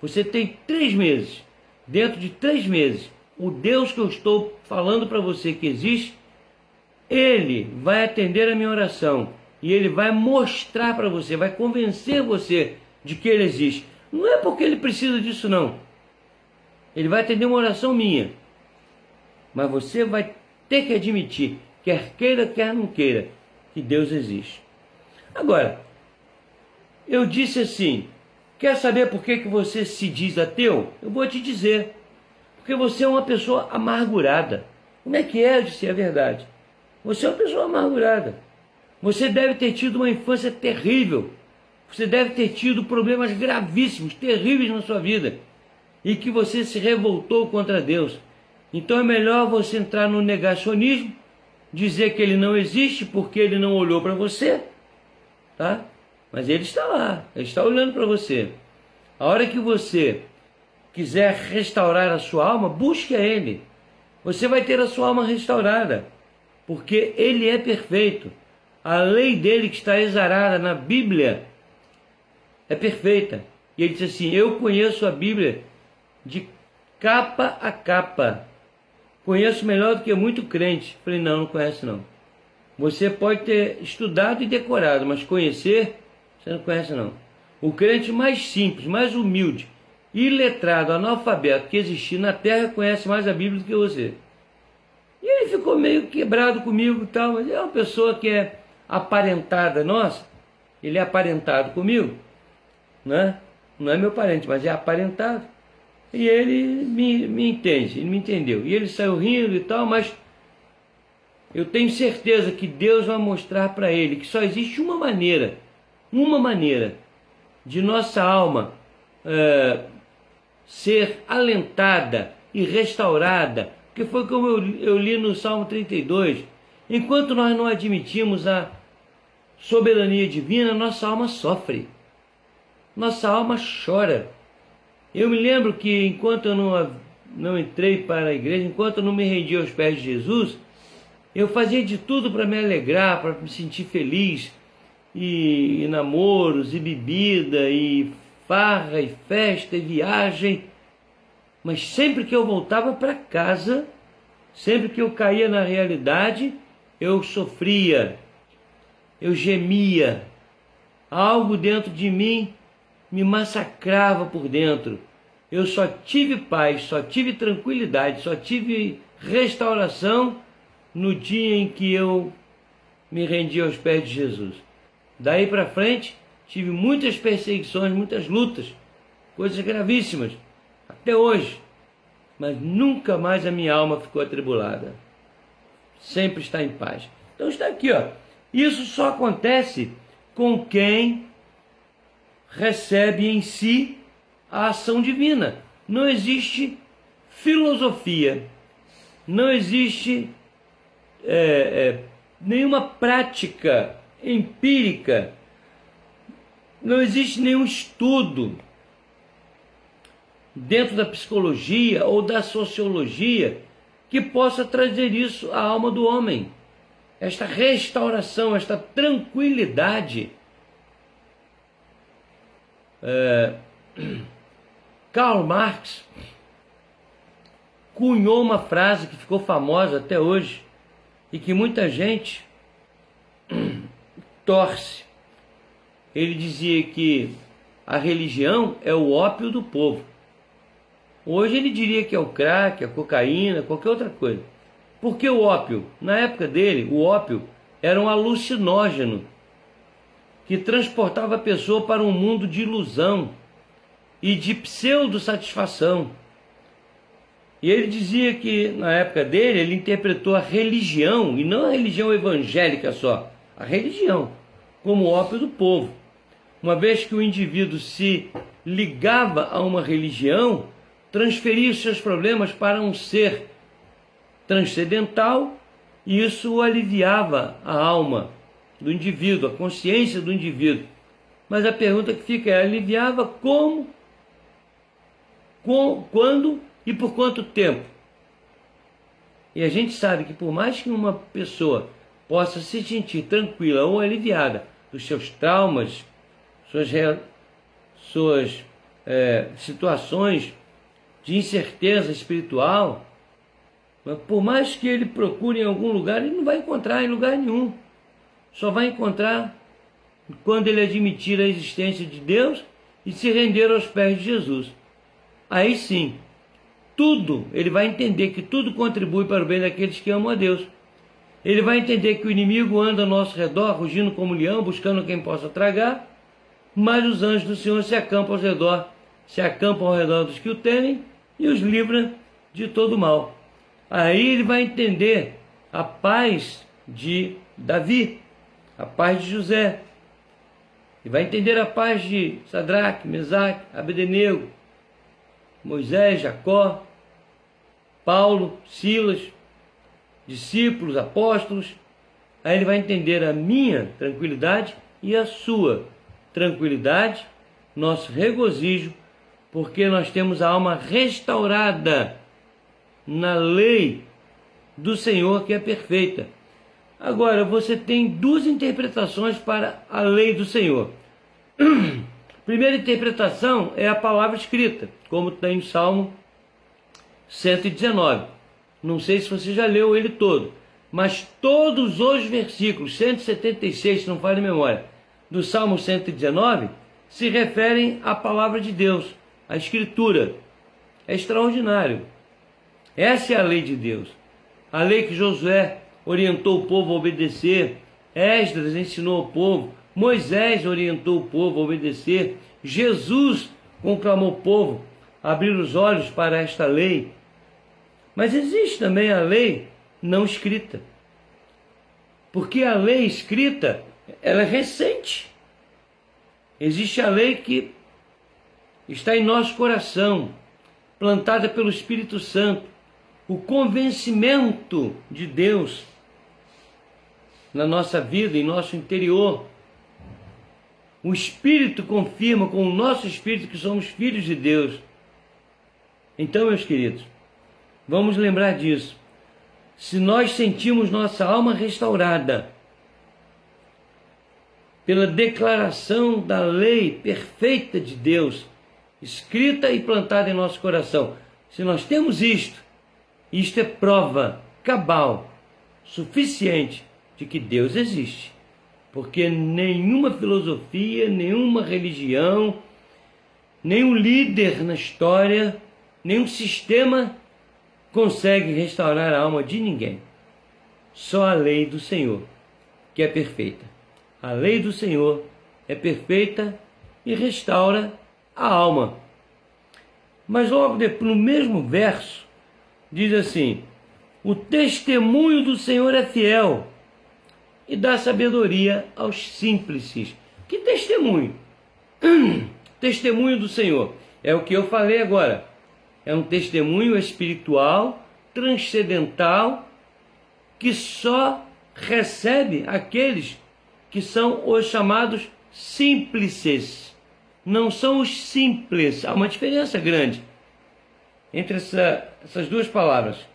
Você tem 3 meses. Dentro de 3 meses, o Deus que eu estou falando para você que existe, ele vai atender a minha oração. E ele vai mostrar para você, vai convencer você de que ele existe. Não é porque ele precisa disso não. Ele vai atender uma oração minha. Mas você vai ter que admitir, quer queira, quer não queira, que Deus existe. Agora, eu disse assim: quer saber por que você se diz ateu? Eu vou te dizer. Porque você é uma pessoa amargurada. Como é que é? Eu disse: é verdade. Você é uma pessoa amargurada. Você deve ter tido uma infância terrível. Você deve ter tido problemas gravíssimos, terríveis na sua vida. e que você se revoltou contra Deus. Então é melhor você entrar no negacionismo, dizer que ele não existe porque ele não olhou para você, tá? Mas ele está lá, ele está olhando para você. A hora que você quiser restaurar a sua alma, busque a ele. Você vai ter a sua alma restaurada, porque ele é perfeito. A lei dele que está exarada na Bíblia é perfeita. E ele disse assim: eu conheço a Bíblia de capa a capa. Conheço melhor do que muito crente. Falei: não, não conhece não. Você pode ter estudado e decorado, mas conhecer, você não conhece não. O crente mais simples, mais humilde, iletrado, analfabeto que existir na terra conhece mais a Bíblia do que você. E ele ficou meio quebrado comigo e tal, mas é uma pessoa que é aparentada, nossa, ele é aparentado comigo, né? Não é meu parente, mas é aparentado. E ele me entende, ele me entendeu. E ele saiu rindo e tal, mas eu tenho certeza que Deus vai mostrar para ele que só existe uma maneira de nossa alma ser alentada e restaurada, que foi como eu li no Salmo 32. Enquanto nós não admitimos a soberania divina, nossa alma sofre, nossa alma chora. Eu me lembro que enquanto eu não entrei para a igreja, enquanto eu não me rendi aos pés de Jesus, eu fazia de tudo para me alegrar, para me sentir feliz, e namoros, e bebida, e farra, e festa, e viagem. Mas sempre que eu voltava para casa, sempre que eu caía na realidade, eu sofria, eu gemia, algo dentro de mim me massacrava por dentro. Eu só tive paz, só tive tranquilidade, só tive restauração no dia em que eu me rendi aos pés de Jesus. Daí para frente, tive muitas perseguições, muitas lutas, coisas gravíssimas, até hoje. Mas nunca mais a minha alma ficou atribulada. Sempre está em paz. Então está aqui, ó. Isso só acontece com quem recebe em si a ação divina. Não existe filosofia, não existe nenhuma prática empírica, não existe nenhum estudo dentro da psicologia ou da sociologia que possa trazer isso à alma do homem. Esta restauração, esta tranquilidade. Karl Marx cunhou uma frase que ficou famosa até hoje e que muita gente torce. Ele dizia que a religião é o ópio do povo. Hoje ele diria que é o crack, a cocaína, qualquer outra coisa. Porque o ópio, na época dele, o ópio era um alucinógeno que transportava a pessoa para um mundo de ilusão e de pseudo-satisfação. E ele dizia que, na época dele, ele interpretou a religião, e não a religião evangélica só, a religião, como ópio do povo. Uma vez que o indivíduo se ligava a uma religião, transferia os seus problemas para um ser transcendental, e isso aliviava a alma do indivíduo, a consciência do indivíduo. Mas a pergunta que fica é: aliviava como, quando e por quanto tempo? E a gente sabe que por mais que uma pessoa possa se sentir tranquila ou aliviada dos seus traumas, suas situações de incerteza espiritual, mas por mais que ele procure em algum lugar, ele não vai encontrar em lugar nenhum. Só vai encontrar quando ele admitir a existência de Deus e se render aos pés de Jesus. Aí sim, ele vai entender que tudo contribui para o bem daqueles que amam a Deus. Ele vai entender que o inimigo anda ao nosso redor, rugindo como leão, buscando quem possa tragar, mas os anjos do Senhor se acampam ao redor dos que o temem e os livra de todo mal. Aí ele vai entender a paz de Davi, a paz de José, e vai entender a paz de Sadraque, Mesaque, Abdenego, Moisés, Jacó, Paulo, Silas, discípulos, apóstolos. Aí ele vai entender a minha tranquilidade e a sua tranquilidade, nosso regozijo, porque nós temos a alma restaurada na lei do Senhor, que é perfeita. Agora, você tem duas interpretações para a lei do Senhor. Primeira interpretação é a palavra escrita, como tem no Salmo 119. Não sei se você já leu ele todo, mas todos os versículos, 176, se não falha a memória, do Salmo 119, se referem à palavra de Deus, à Escritura. É extraordinário. Essa é a lei de Deus. A lei que Josué orientou o povo a obedecer, Esdras ensinou ao povo, Moisés orientou o povo a obedecer, Jesus conclamou o povo a abrir os olhos para esta lei. Mas existe também a lei não escrita. Porque a lei escrita, ela é recente. Existe a lei que está em nosso coração, plantada pelo Espírito Santo, o convencimento de Deus na nossa vida, em nosso interior. O Espírito confirma com o nosso Espírito que somos filhos de Deus. Então, meus queridos, vamos lembrar disso. Se nós sentimos nossa alma restaurada pela declaração da lei perfeita de Deus, escrita e plantada em nosso coração, se nós temos isto é prova cabal, suficiente, de que Deus existe. Porque nenhuma filosofia, nenhuma religião, nenhum líder na história, nenhum sistema consegue restaurar a alma de ninguém. Só a lei do Senhor, que é perfeita. A lei do Senhor é perfeita e restaura a alma. Mas logo depois, no mesmo verso, diz assim: o testemunho do Senhor é fiel e dá sabedoria aos simples. Que testemunho? Testemunho do Senhor. É o que eu falei agora. É um testemunho espiritual, transcendental, que só recebe aqueles que são os chamados simples. Não são os simples. Há uma diferença grande entre essas duas palavras.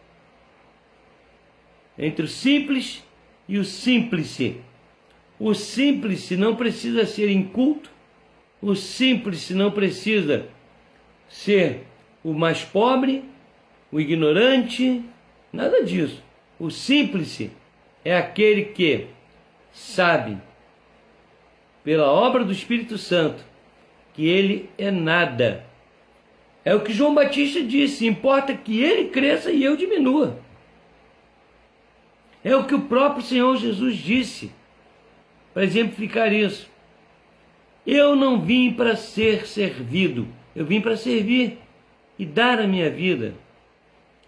Entre o simples e o símplice. O símplice não precisa ser inculto. O símplice não precisa ser o mais pobre, o ignorante, nada disso. O símplice é aquele que sabe, pela obra do Espírito Santo, que ele é nada. É o que João Batista disse: importa que ele cresça e eu diminua. É o que o próprio Senhor Jesus disse, para exemplificar isso. Eu não vim para ser servido, eu vim para servir e dar a minha vida.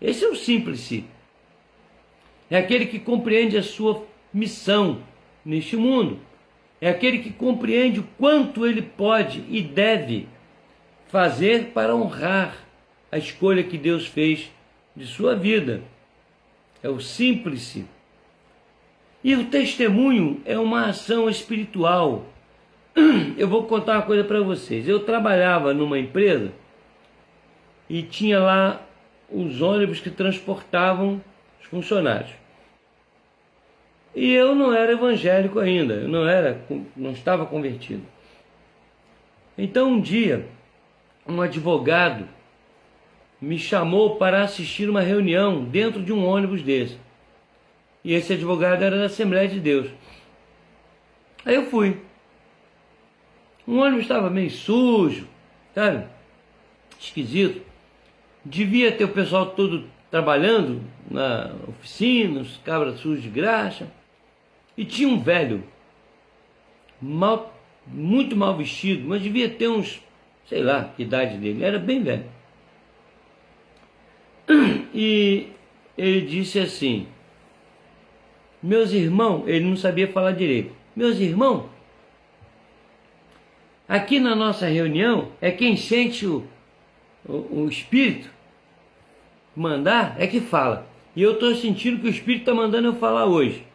Esse é o símplice. É aquele que compreende a sua missão neste mundo. É aquele que compreende o quanto ele pode e deve fazer para honrar a escolha que Deus fez de sua vida. É o símplice. E o testemunho é uma ação espiritual. Eu vou contar uma coisa para vocês. Eu trabalhava numa empresa e tinha lá os ônibus que transportavam os funcionários. E eu não era evangélico ainda, eu não estava convertido. Então um dia, um advogado me chamou para assistir uma reunião dentro de um ônibus desse. E esse advogado era da Assembleia de Deus. Aí eu fui. O ônibus estava meio sujo, sabe? Esquisito. Devia ter o pessoal todo trabalhando na oficina, os cabras sujos de graxa. E tinha um velho, muito mal vestido, mas devia ter uns, sei lá, que idade dele, era bem velho. E ele disse assim: meus irmãos, ele não sabia falar direito. Meus irmãos, aqui na nossa reunião é quem sente o Espírito mandar, é que fala. E eu estou sentindo que o Espírito está mandando eu falar hoje.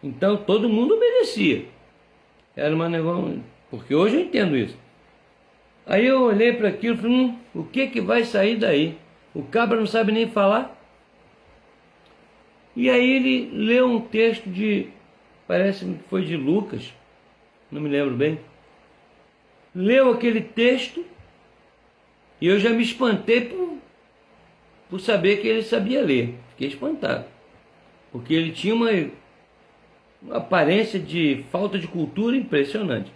Então todo mundo obedecia. Era uma negócio, porque hoje eu entendo isso. Aí eu olhei para aquilo e falei, o que vai sair daí? O cabra não sabe nem falar. E aí ele leu um texto parece que foi de Lucas, não me lembro bem. Leu aquele texto e eu já me espantei por saber que ele sabia ler. Fiquei espantado, porque ele tinha uma aparência de falta de cultura impressionante.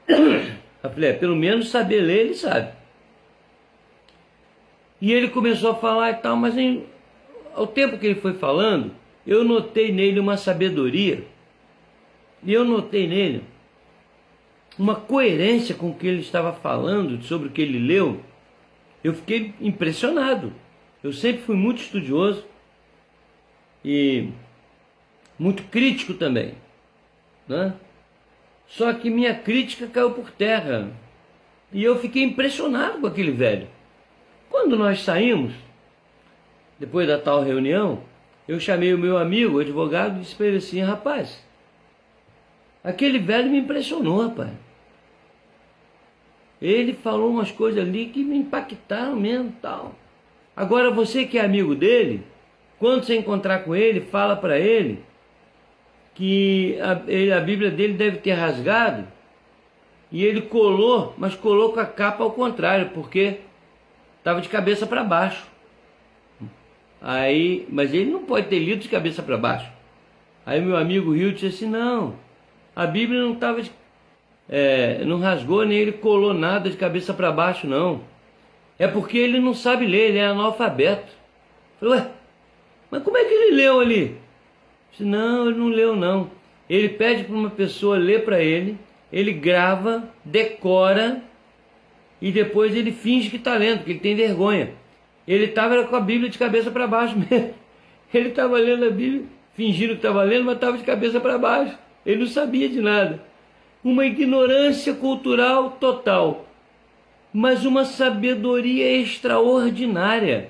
Eu falei, pelo menos saber ler ele sabe. E ele começou a falar e tal, mas ao tempo que ele foi falando, eu notei nele uma sabedoria, e eu notei nele uma coerência com o que ele estava falando, sobre o que ele leu. Eu fiquei impressionado. Eu sempre fui muito estudioso e muito crítico também, né? Só que minha crítica caiu por terra e eu fiquei impressionado com aquele velho. Quando nós saímos, depois da tal reunião, eu chamei o meu amigo, o advogado, e disse para ele assim, rapaz, aquele velho me impressionou, rapaz. Ele falou umas coisas ali que me impactaram mesmo, tal. Agora você que é amigo dele, quando você encontrar com ele, fala para ele que a Bíblia dele deve ter rasgado e ele colou, mas colou com a capa ao contrário, porque estava de cabeça para baixo. Aí, mas ele não pode ter lido de cabeça para baixo. Aí meu amigo Rio disse assim, não, a Bíblia não estava não rasgou nem ele colou nada de cabeça para baixo, não. É porque ele não sabe ler, ele é analfabeto. Eu falei, ué, mas como é que ele leu ali? Eu disse, não, ele não leu não. Ele pede para uma pessoa ler para ele grava, decora e depois ele finge que está lendo, porque ele tem vergonha. Ele estava com a Bíblia de cabeça para baixo mesmo. Ele estava lendo a Bíblia, fingindo que estava lendo, mas estava de cabeça para baixo. Ele não sabia de nada. Uma ignorância cultural total, mas uma sabedoria extraordinária.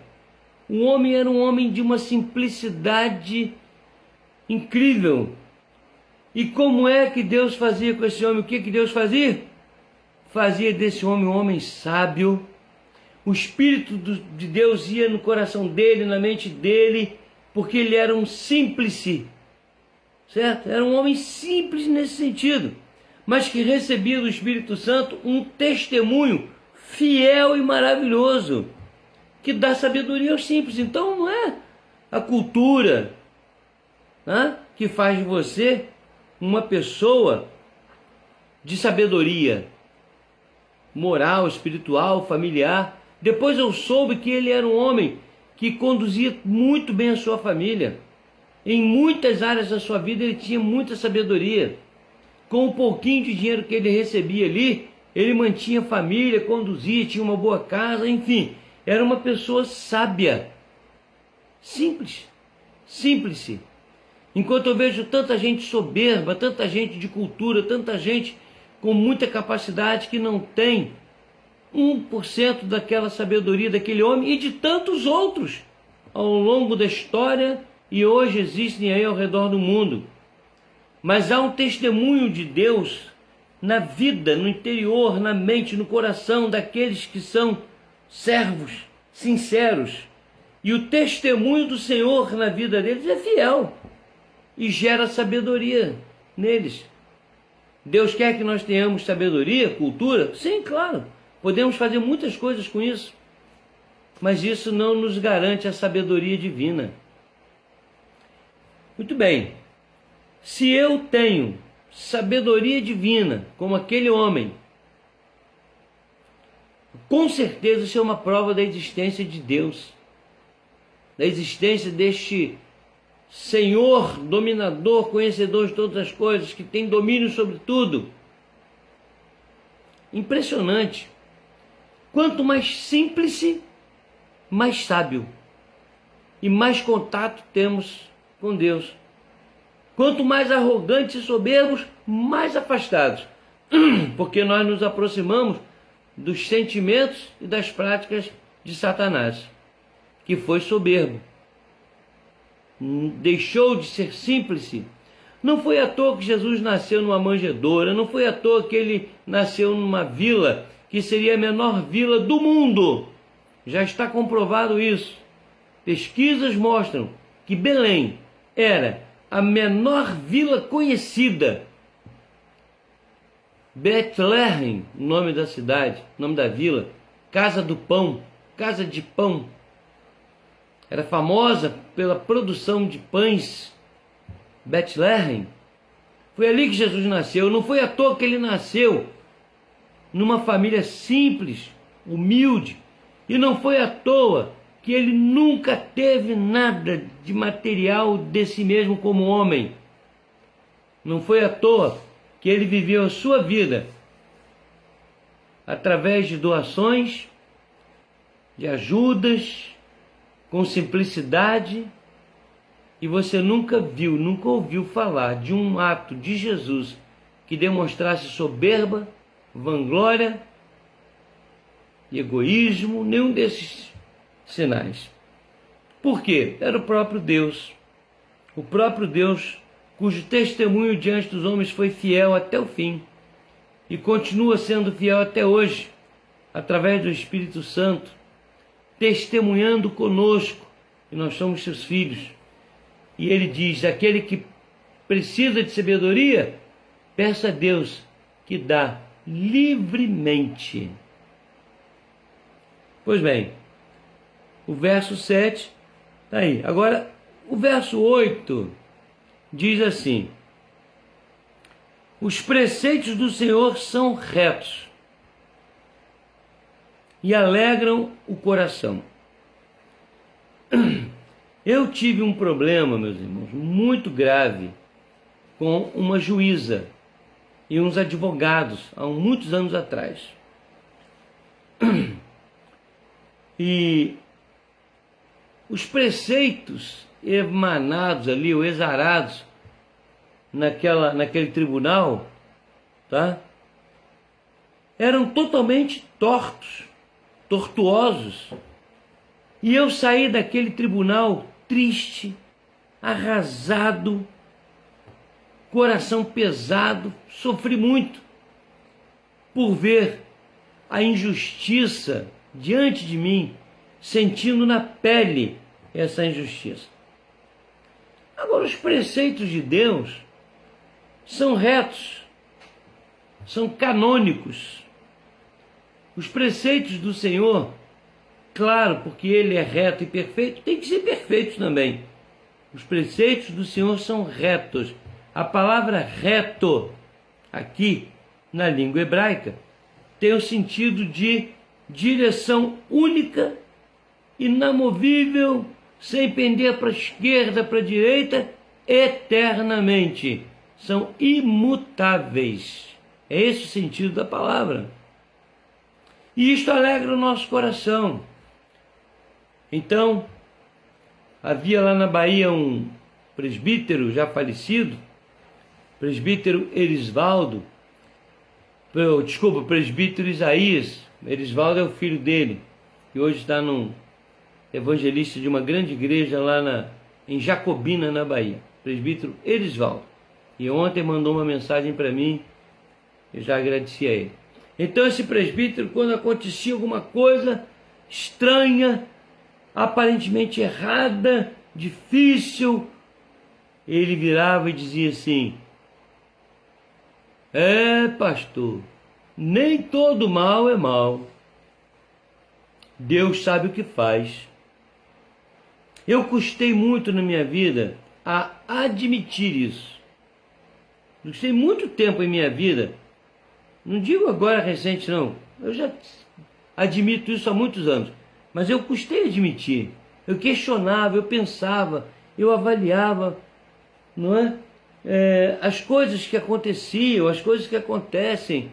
O homem era um homem de uma simplicidade incrível. E como é que Deus fazia com esse homem? O que Deus fazia? Fazia desse homem um homem sábio. O Espírito de Deus ia no coração dele, na mente dele, porque ele era um símplice, certo? Era um homem simples nesse sentido, mas que recebia do Espírito Santo um testemunho fiel e maravilhoso, que dá sabedoria aos simples. Então não é a cultura, né, que faz de você uma pessoa de sabedoria moral, espiritual, familiar. Depois eu soube que ele era um homem que conduzia muito bem a sua família. Em muitas áreas da sua vida ele tinha muita sabedoria. Com o pouquinho de dinheiro que ele recebia ali, ele mantinha a família, conduzia, tinha uma boa casa, enfim. Era uma pessoa sábia. Simples. Simples. Enquanto eu vejo tanta gente soberba, tanta gente de cultura, tanta gente com muita capacidade que não tem 1% daquela sabedoria daquele homem e de tantos outros ao longo da história e hoje existem aí ao redor do mundo. Mas há um testemunho de Deus na vida, no interior, na mente, no coração daqueles que são servos, sinceros. E o testemunho do Senhor na vida deles é fiel e gera sabedoria neles. Deus quer que nós tenhamos sabedoria, cultura? Sim, claro. Podemos fazer muitas coisas com isso, mas isso não nos garante a sabedoria divina. Muito bem, se eu tenho sabedoria divina, como aquele homem, com certeza isso é uma prova da existência de Deus, da existência deste Senhor, dominador, conhecedor de todas as coisas, que tem domínio sobre tudo. Impressionante. Quanto mais simples, mais sábio e mais contato temos com Deus. Quanto mais arrogantes e soberbos, mais afastados, porque nós nos aproximamos dos sentimentos e das práticas de Satanás, que foi soberbo. Deixou de ser simples. Não foi à toa que Jesus nasceu numa manjedoura, não foi à toa que ele nasceu numa vila que seria a menor vila do mundo. Já está comprovado isso. Pesquisas mostram que Belém era a menor vila conhecida. Bethlehem, o nome da cidade, o nome da vila, Casa do Pão, Casa de Pão. Era famosa pela produção de pães. Bethlehem. Foi ali que Jesus nasceu. Não foi à toa que ele nasceu numa família simples, humilde. E não foi à toa que ele nunca teve nada de material de si mesmo como homem. Não foi à toa que ele viveu a sua vida através de doações, de ajudas, com simplicidade, e você nunca viu, nunca ouviu falar de um ato de Jesus que demonstrasse soberba, vanglória, egoísmo, nenhum desses sinais. Por quê? Era o próprio Deus cujo testemunho diante dos homens foi fiel até o fim e continua sendo fiel até hoje, através do Espírito Santo, testemunhando conosco, e nós somos seus filhos. E ele diz: aquele que precisa de sabedoria, peça a Deus, que dá livremente. Pois bem, o verso 7 está aí. Agora, o verso 8 diz assim: os preceitos do Senhor são retos e alegram o coração. Eu tive um problema, meus irmãos, muito grave com uma juíza e uns advogados há muitos anos atrás. E os preceitos emanados ali, ou exarados naquele tribunal, tá? Eram totalmente tortuosos. E eu saí daquele tribunal triste, arrasado, coração pesado, sofri muito por ver a injustiça diante de mim, sentindo na pele essa injustiça. Agora, os preceitos de Deus são retos, são canônicos. Os preceitos do Senhor, claro, porque Ele é reto e perfeito, tem que ser perfeitos também. Os preceitos do Senhor são retos. A palavra reto, aqui na língua hebraica, tem o sentido de direção única, inamovível, sem pender para a esquerda, para a direita, eternamente. São imutáveis. É esse o sentido da palavra. E isto alegra o nosso coração. Então, havia lá na Bahia um presbítero já falecido, presbítero Erisvaldo, presbítero Isaías. Erisvaldo é o filho dele, que hoje está num evangelista de uma grande igreja lá em Jacobina, na Bahia, presbítero Erisvaldo. E ontem mandou uma mensagem para mim, eu já agradeci a ele. Então esse presbítero, quando acontecia alguma coisa estranha, aparentemente errada, difícil, ele virava e dizia assim: pastor, nem todo mal é mal. Deus sabe o que faz. Eu custei muito na minha vida a admitir isso. Custei muito tempo em minha vida, não digo agora recente não, eu já admito isso há muitos anos, mas eu custei admitir. Eu questionava, eu pensava, eu avaliava, não é? As coisas que aconteciam, as coisas que acontecem.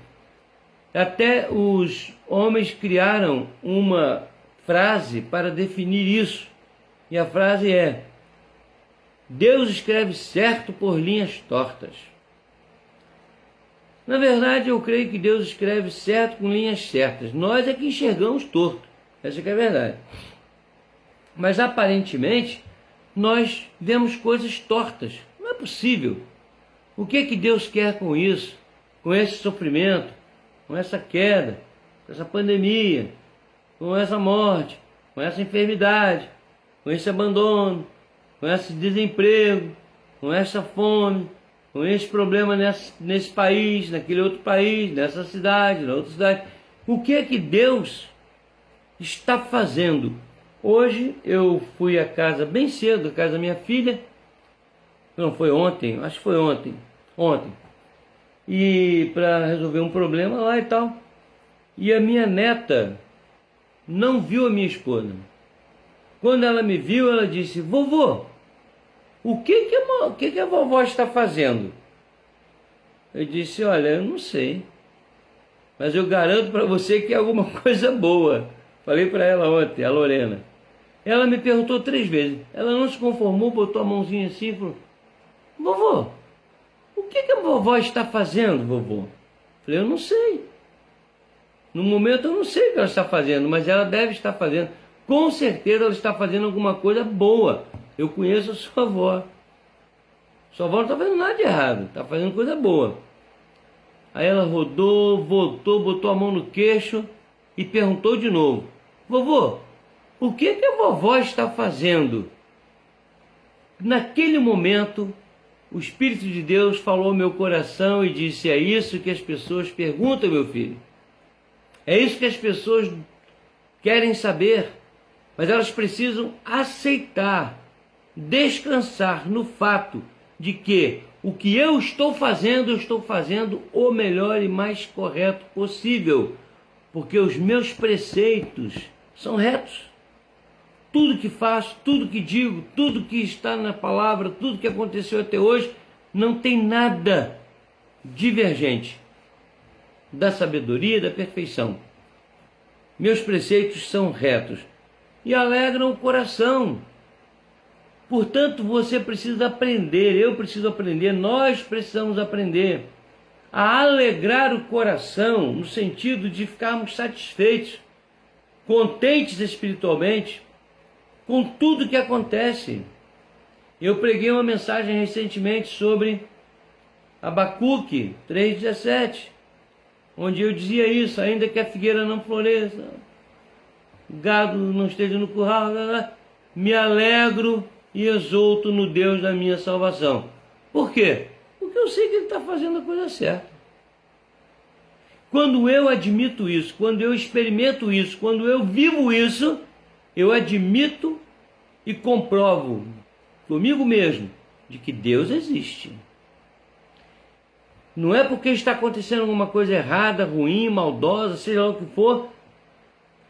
Até os homens criaram uma frase para definir isso. E a frase é: Deus escreve certo por linhas tortas. Na verdade, eu creio que Deus escreve certo com linhas certas. Nós é que enxergamos torto. Essa que é a verdade. Mas aparentemente, nós vemos coisas tortas. Não é possível. O que é que Deus quer com isso? Com esse sofrimento, com essa queda, com essa pandemia, com essa morte, com essa enfermidade, com esse abandono, com esse desemprego, com essa fome, com esse problema nesse país, naquele outro país, nessa cidade, na outra cidade. O que é que Deus está fazendo? Hoje eu fui à casa bem cedo, à casa da minha filha. Não, foi ontem, acho que foi ontem. E para resolver um problema lá e tal. E a minha neta não viu a minha esposa. Quando ela me viu, ela disse: vovô, o que a vovó está fazendo? Eu disse: olha, eu não sei, mas eu garanto para você que é alguma coisa boa. Falei para ela ontem, a Lorena. Ela me perguntou 3 vezes. Ela não se conformou, botou a mãozinha assim e falou: vovô, o que a vovó está fazendo, vovô? Falei: eu não sei. No momento eu não sei o que ela está fazendo, mas ela deve estar fazendo. Com certeza ela está fazendo alguma coisa boa. Eu conheço a sua avó. Sua avó não está fazendo nada de errado, está fazendo coisa boa. Aí ela rodou, voltou, botou a mão no queixo e perguntou de novo: vovô, o que a vovó está fazendo? Naquele momento, o Espírito de Deus falou ao meu coração e disse: é isso que as pessoas perguntam, meu filho. É isso que as pessoas querem saber, mas elas precisam aceitar, descansar no fato de que o que eu estou fazendo o melhor e mais correto possível, porque os meus preceitos são retos. Tudo que faço, tudo que digo, tudo que está na palavra, tudo que aconteceu até hoje, não tem nada divergente da sabedoria e da perfeição. Meus preceitos são retos e alegram o coração. Portanto, você precisa aprender, eu preciso aprender, nós precisamos aprender a alegrar o coração, no sentido de ficarmos satisfeitos, contentes espiritualmente, com tudo que acontece. Eu preguei uma mensagem recentemente sobre Abacuque 3,17, onde eu dizia isso: ainda que a figueira não floresça, o gado não esteja no curral, me alegro e exulto no Deus da minha salvação. Por quê? Porque eu sei que Ele está fazendo a coisa certa. Quando eu admito isso, quando eu experimento isso, quando eu vivo isso, eu admito e comprovo comigo mesmo de que Deus existe. Não é porque está acontecendo alguma coisa errada, ruim, maldosa, seja lá o que for,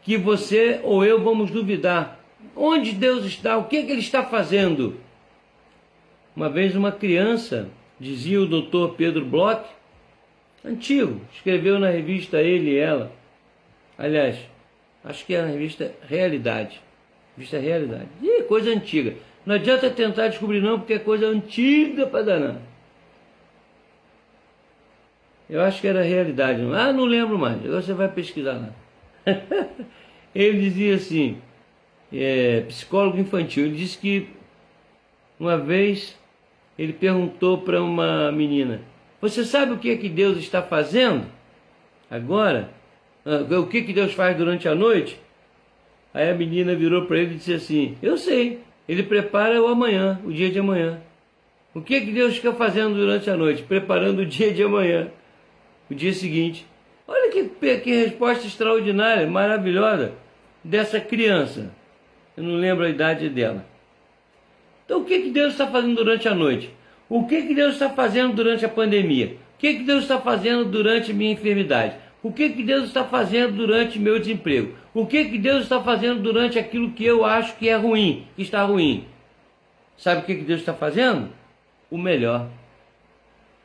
que você ou eu vamos duvidar. Onde Deus está? O que Ele está fazendo? Uma vez uma criança, dizia o Dr. Pedro Bloch, antigo, escreveu na revista Ele e Ela. Aliás, acho que é na revista Realidade. Revista Realidade. E coisa antiga. Não adianta tentar descobrir não, porque é coisa antiga para danar. Eu acho que era Realidade. Não lembro mais. Agora você vai pesquisar lá. Ele dizia assim, psicólogo infantil, ele disse que uma vez ele perguntou para uma menina: você sabe o que Deus está fazendo agora? O que Deus faz durante a noite? Aí a menina virou para ele e disse assim: eu sei, Ele prepara o amanhã, o dia de amanhã. O que Deus fica fazendo durante a noite? Preparando o dia de amanhã, o dia seguinte. Olha que resposta extraordinária, maravilhosa dessa criança. Eu não lembro a idade dela. Então o que Deus está fazendo durante a noite? O que Deus está fazendo durante a pandemia? O que Deus está fazendo durante a minha enfermidade? O que Deus está fazendo durante meu desemprego? O que Deus está fazendo durante aquilo que eu acho que é ruim, que está ruim? Sabe o que Deus está fazendo? O melhor.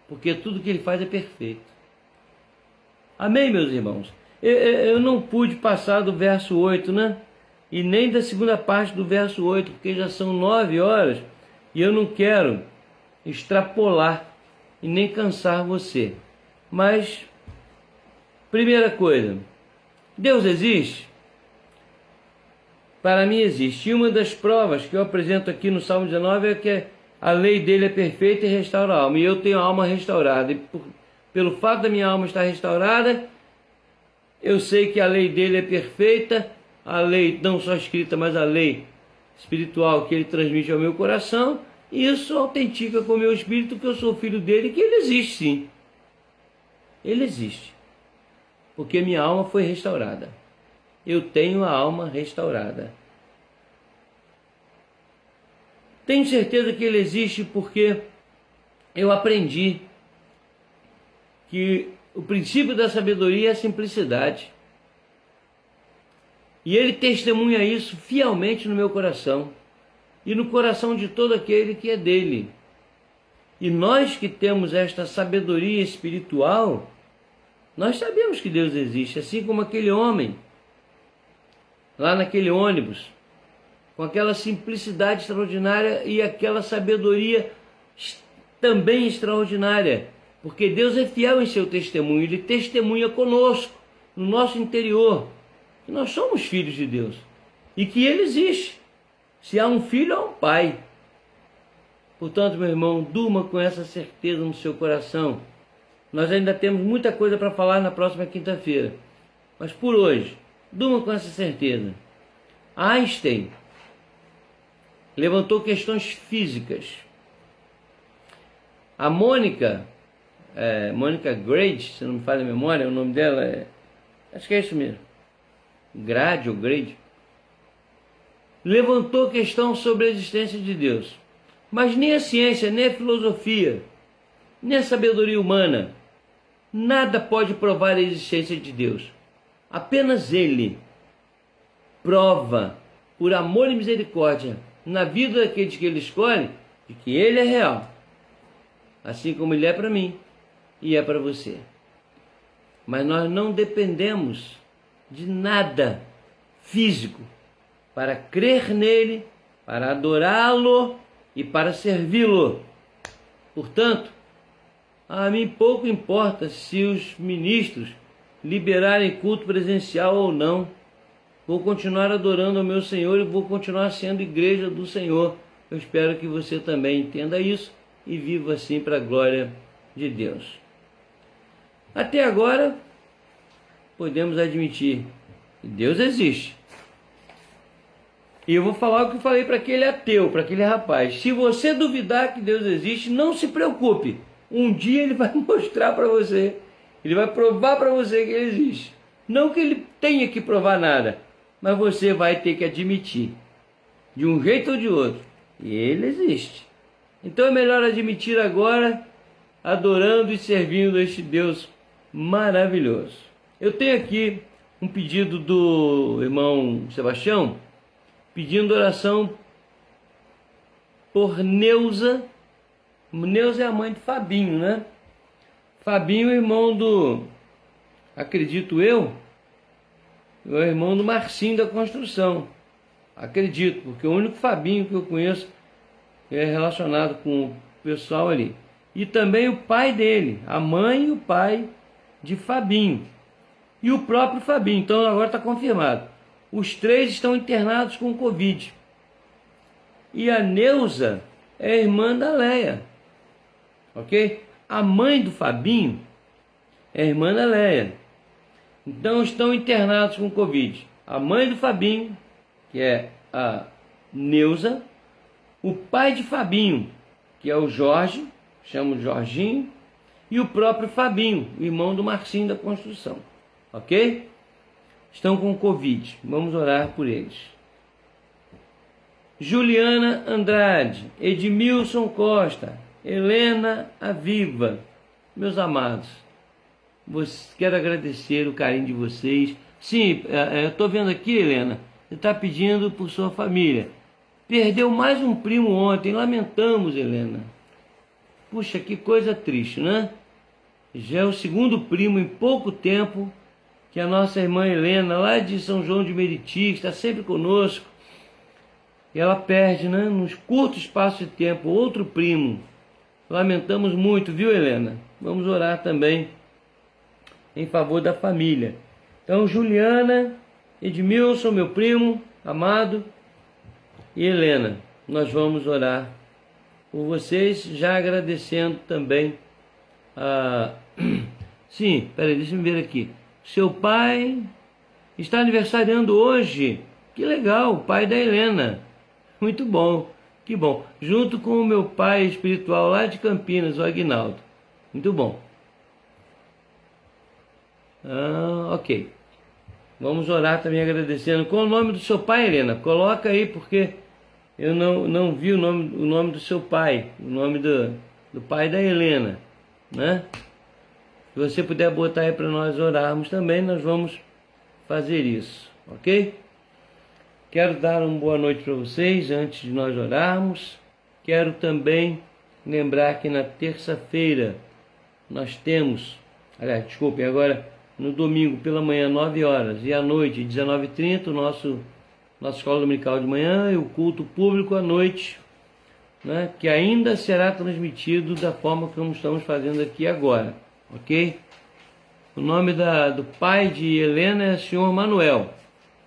Porque tudo que Ele faz é perfeito. Amém, meus irmãos? Eu não pude passar do verso 8, né? E nem da segunda parte do verso 8, porque já são 9 horas e eu não quero extrapolar e nem cansar você. Mas, primeira coisa, Deus existe? Para mim existe. E uma das provas que eu apresento aqui no Salmo 19 é que a lei dele é perfeita e restaura a alma. E eu tenho a alma restaurada. E pelo fato da minha alma estar restaurada, eu sei que a lei dele é perfeita, a lei não só escrita, mas a lei espiritual que ele transmite ao meu coração, e isso autentica com o meu espírito que eu sou filho dele e que ele existe sim. Ele existe. Porque minha alma foi restaurada. Eu tenho a alma restaurada. Tenho certeza que ele existe porque eu aprendi que o princípio da sabedoria é a simplicidade. E ele testemunha isso fielmente no meu coração e no coração de todo aquele que é dele. E nós que temos esta sabedoria espiritual, nós sabemos que Deus existe, assim como aquele homem lá naquele ônibus, com aquela simplicidade extraordinária e aquela sabedoria também extraordinária, porque Deus é fiel em seu testemunho, ele testemunha conosco, no nosso interior, que nós somos filhos de Deus e que ele existe. Se há um filho, há um pai. Portanto, meu irmão, durma com essa certeza no seu coração. Nós ainda temos muita coisa para falar na próxima quinta-feira, mas por hoje, durma com essa certeza. Einstein levantou questões físicas. A Mônica Grade, se não me falha a memória, o nome dela acho que é isso mesmo, Grade ou Grade, levantou questão sobre a existência de Deus. Mas nem a ciência, nem a filosofia, nem a sabedoria humana, nada pode provar a existência de Deus. Apenas Ele prova, por amor e misericórdia, na vida daqueles que Ele escolhe, de que Ele é real, assim como Ele é para mim e é para você. Mas nós não dependemos de nada físico para crer nele, para adorá-lo e para servi-lo. Portanto, a mim pouco importa se os ministros liberarem culto presencial ou não. Vou continuar adorando ao meu Senhor e vou continuar sendo igreja do Senhor. Eu espero que você também entenda isso e viva assim para a glória de Deus. Até agora, podemos admitir que Deus existe. E eu vou falar o que eu falei para aquele ateu, para aquele rapaz. Se você duvidar que Deus existe, não se preocupe. Um dia ele vai mostrar para você, ele vai provar para você que ele existe. Não que ele tenha que provar nada, mas você vai ter que admitir, de um jeito ou de outro, e ele existe. Então é melhor admitir agora, adorando e servindo a este Deus maravilhoso. Eu tenho aqui um pedido do irmão Sebastião, pedindo oração por Neuza. Neuza é a mãe de Fabinho, né? Fabinho, irmão do, acredito eu, é o irmão do Marcinho da construção. Acredito, porque o único Fabinho que eu conheço é relacionado com o pessoal ali. E também o pai dele, a mãe e o pai de Fabinho. E o próprio Fabinho, então agora está confirmado. Os três estão internados com Covid. E a Neuza é irmã da Leia. Ok? A mãe do Fabinho é irmã da Leia. Então estão internados com Covid. A mãe do Fabinho, que é a Neuza, o pai de Fabinho, que é o Jorge, chama o Jorginho, e o próprio Fabinho, o irmão do Marcinho da construção. Ok? Estão com Covid. Vamos orar por eles. Juliana Andrade, Edmilson Costa, Helena Aviva, meus amados, quero agradecer o carinho de vocês. Sim, eu estou vendo aqui, Helena, você está pedindo por sua família. Perdeu mais um primo ontem, lamentamos, Helena. Puxa, que coisa triste, né? Já é o segundo primo em pouco tempo que a nossa irmã Helena, lá de São João de Meriti, está sempre conosco, e ela perde, né, nos curtos espaços de tempo, outro primo. Lamentamos muito, viu, Helena? Vamos orar também em favor da família. Então, Juliana, Edmilson, meu primo amado, e Helena, nós vamos orar por vocês, já agradecendo também a... Sim, peraí, deixa eu ver aqui. Seu pai está aniversariando hoje. Que legal, o pai da Helena. Muito bom, que bom. Junto com o meu pai espiritual lá de Campinas, o Aguinaldo. Muito bom. Ok. Vamos orar também agradecendo. Qual o nome do seu pai, Helena? Coloca aí, porque eu não vi o nome do seu pai. O nome do pai da Helena, né? Se você puder botar aí para nós orarmos também, nós vamos fazer isso, ok? Quero dar uma boa noite para vocês antes de nós orarmos. Quero também lembrar que na terça-feira nós temos, aliás, desculpem, agora no domingo pela manhã 9 horas e à noite 19h30 nossa escola dominical de manhã e o culto público à noite, né, que ainda será transmitido da forma como estamos fazendo aqui agora, ok? O nome do pai de Helena é o senhor Manuel,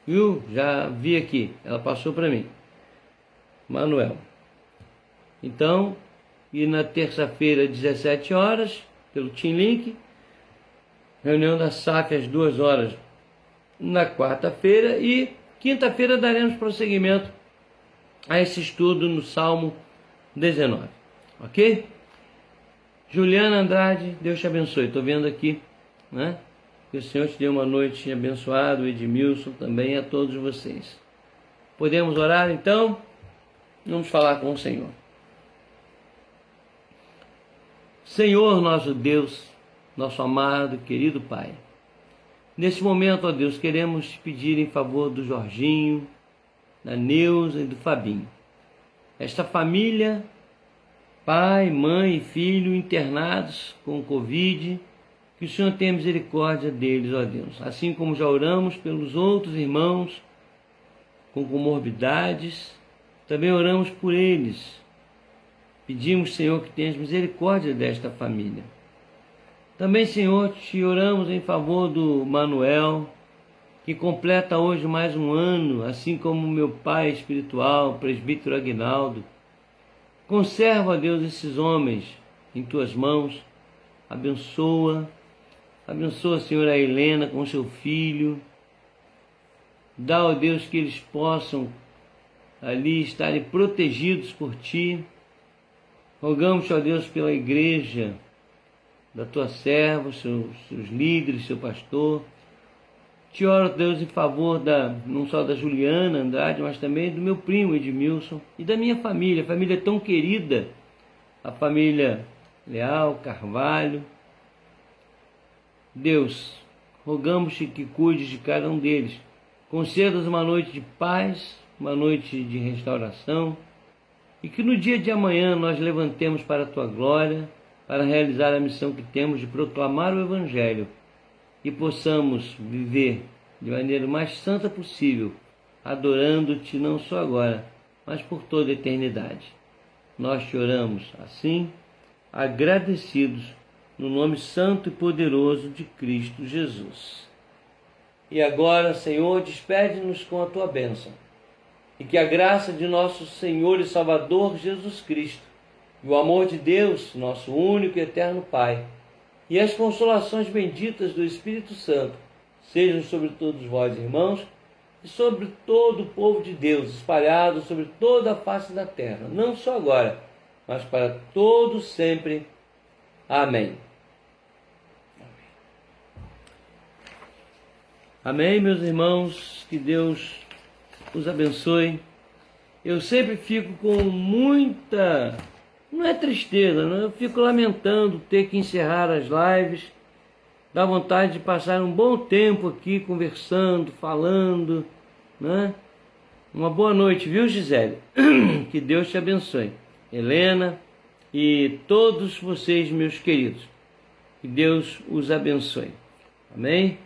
viu? Já vi aqui, ela passou para mim, Manuel. Então, e na terça-feira 17 horas pelo Team Link, reunião da SAF às 2 horas na quarta-feira, e quinta-feira daremos prosseguimento a esse estudo no Salmo 19, ok? Juliana Andrade, Deus te abençoe. Estou vendo aqui, né? Que o Senhor te dê uma noite abençoada, o Edmilson também, a todos vocês. Podemos orar então? Vamos falar com o Senhor. Senhor nosso Deus, nosso amado, querido Pai, nesse momento, ó Deus, queremos te pedir em favor do Jorginho, da Neuza e do Fabinho. Esta família, pai, mãe e filho internados com Covid, que o Senhor tenha misericórdia deles, ó Deus. Assim como já oramos pelos outros irmãos com comorbidades, também oramos por eles. Pedimos, Senhor, que tenhas misericórdia desta família. Também, Senhor, te oramos em favor do Manuel, que completa hoje mais um ano, assim como meu pai espiritual, presbítero Aguinaldo. Conserva, Deus, esses homens em tuas mãos. Abençoa, Senhor, a Helena com seu filho. Dá, ó Deus, que eles possam ali estarem protegidos por ti. Rogamos, ó Deus, pela igreja da tua serva, seus líderes, seu pastor. Te oro, Deus, em favor não só da Juliana Andrade, mas também do meu primo Edmilson e da minha família tão querida, a família Leal, Carvalho. Deus, rogamos-te que cuides de cada um deles. Concedas uma noite de paz, uma noite de restauração, e que no dia de amanhã nós levantemos para a tua glória, para realizar a missão que temos de proclamar o Evangelho, e possamos viver de maneira mais santa possível, adorando-te não só agora, mas por toda a eternidade. Nós te oramos assim, agradecidos, no nome santo e poderoso de Cristo Jesus. E agora, Senhor, despede-nos com a tua bênção, e que a graça de nosso Senhor e Salvador Jesus Cristo, e o amor de Deus, nosso único e eterno Pai, e as consolações benditas do Espírito Santo sejam sobre todos vós, irmãos, e sobre todo o povo de Deus, espalhado sobre toda a face da terra, não só agora, mas para todos sempre. Amém. Amém, meus irmãos, que Deus os abençoe. Eu sempre fico com muita, não é tristeza, não? Eu fico lamentando ter que encerrar as lives. Dá vontade de passar um bom tempo aqui conversando, falando, né? Uma boa noite, viu, Gisele? Que Deus te abençoe. Helena e todos vocês, meus queridos. Que Deus os abençoe. Amém?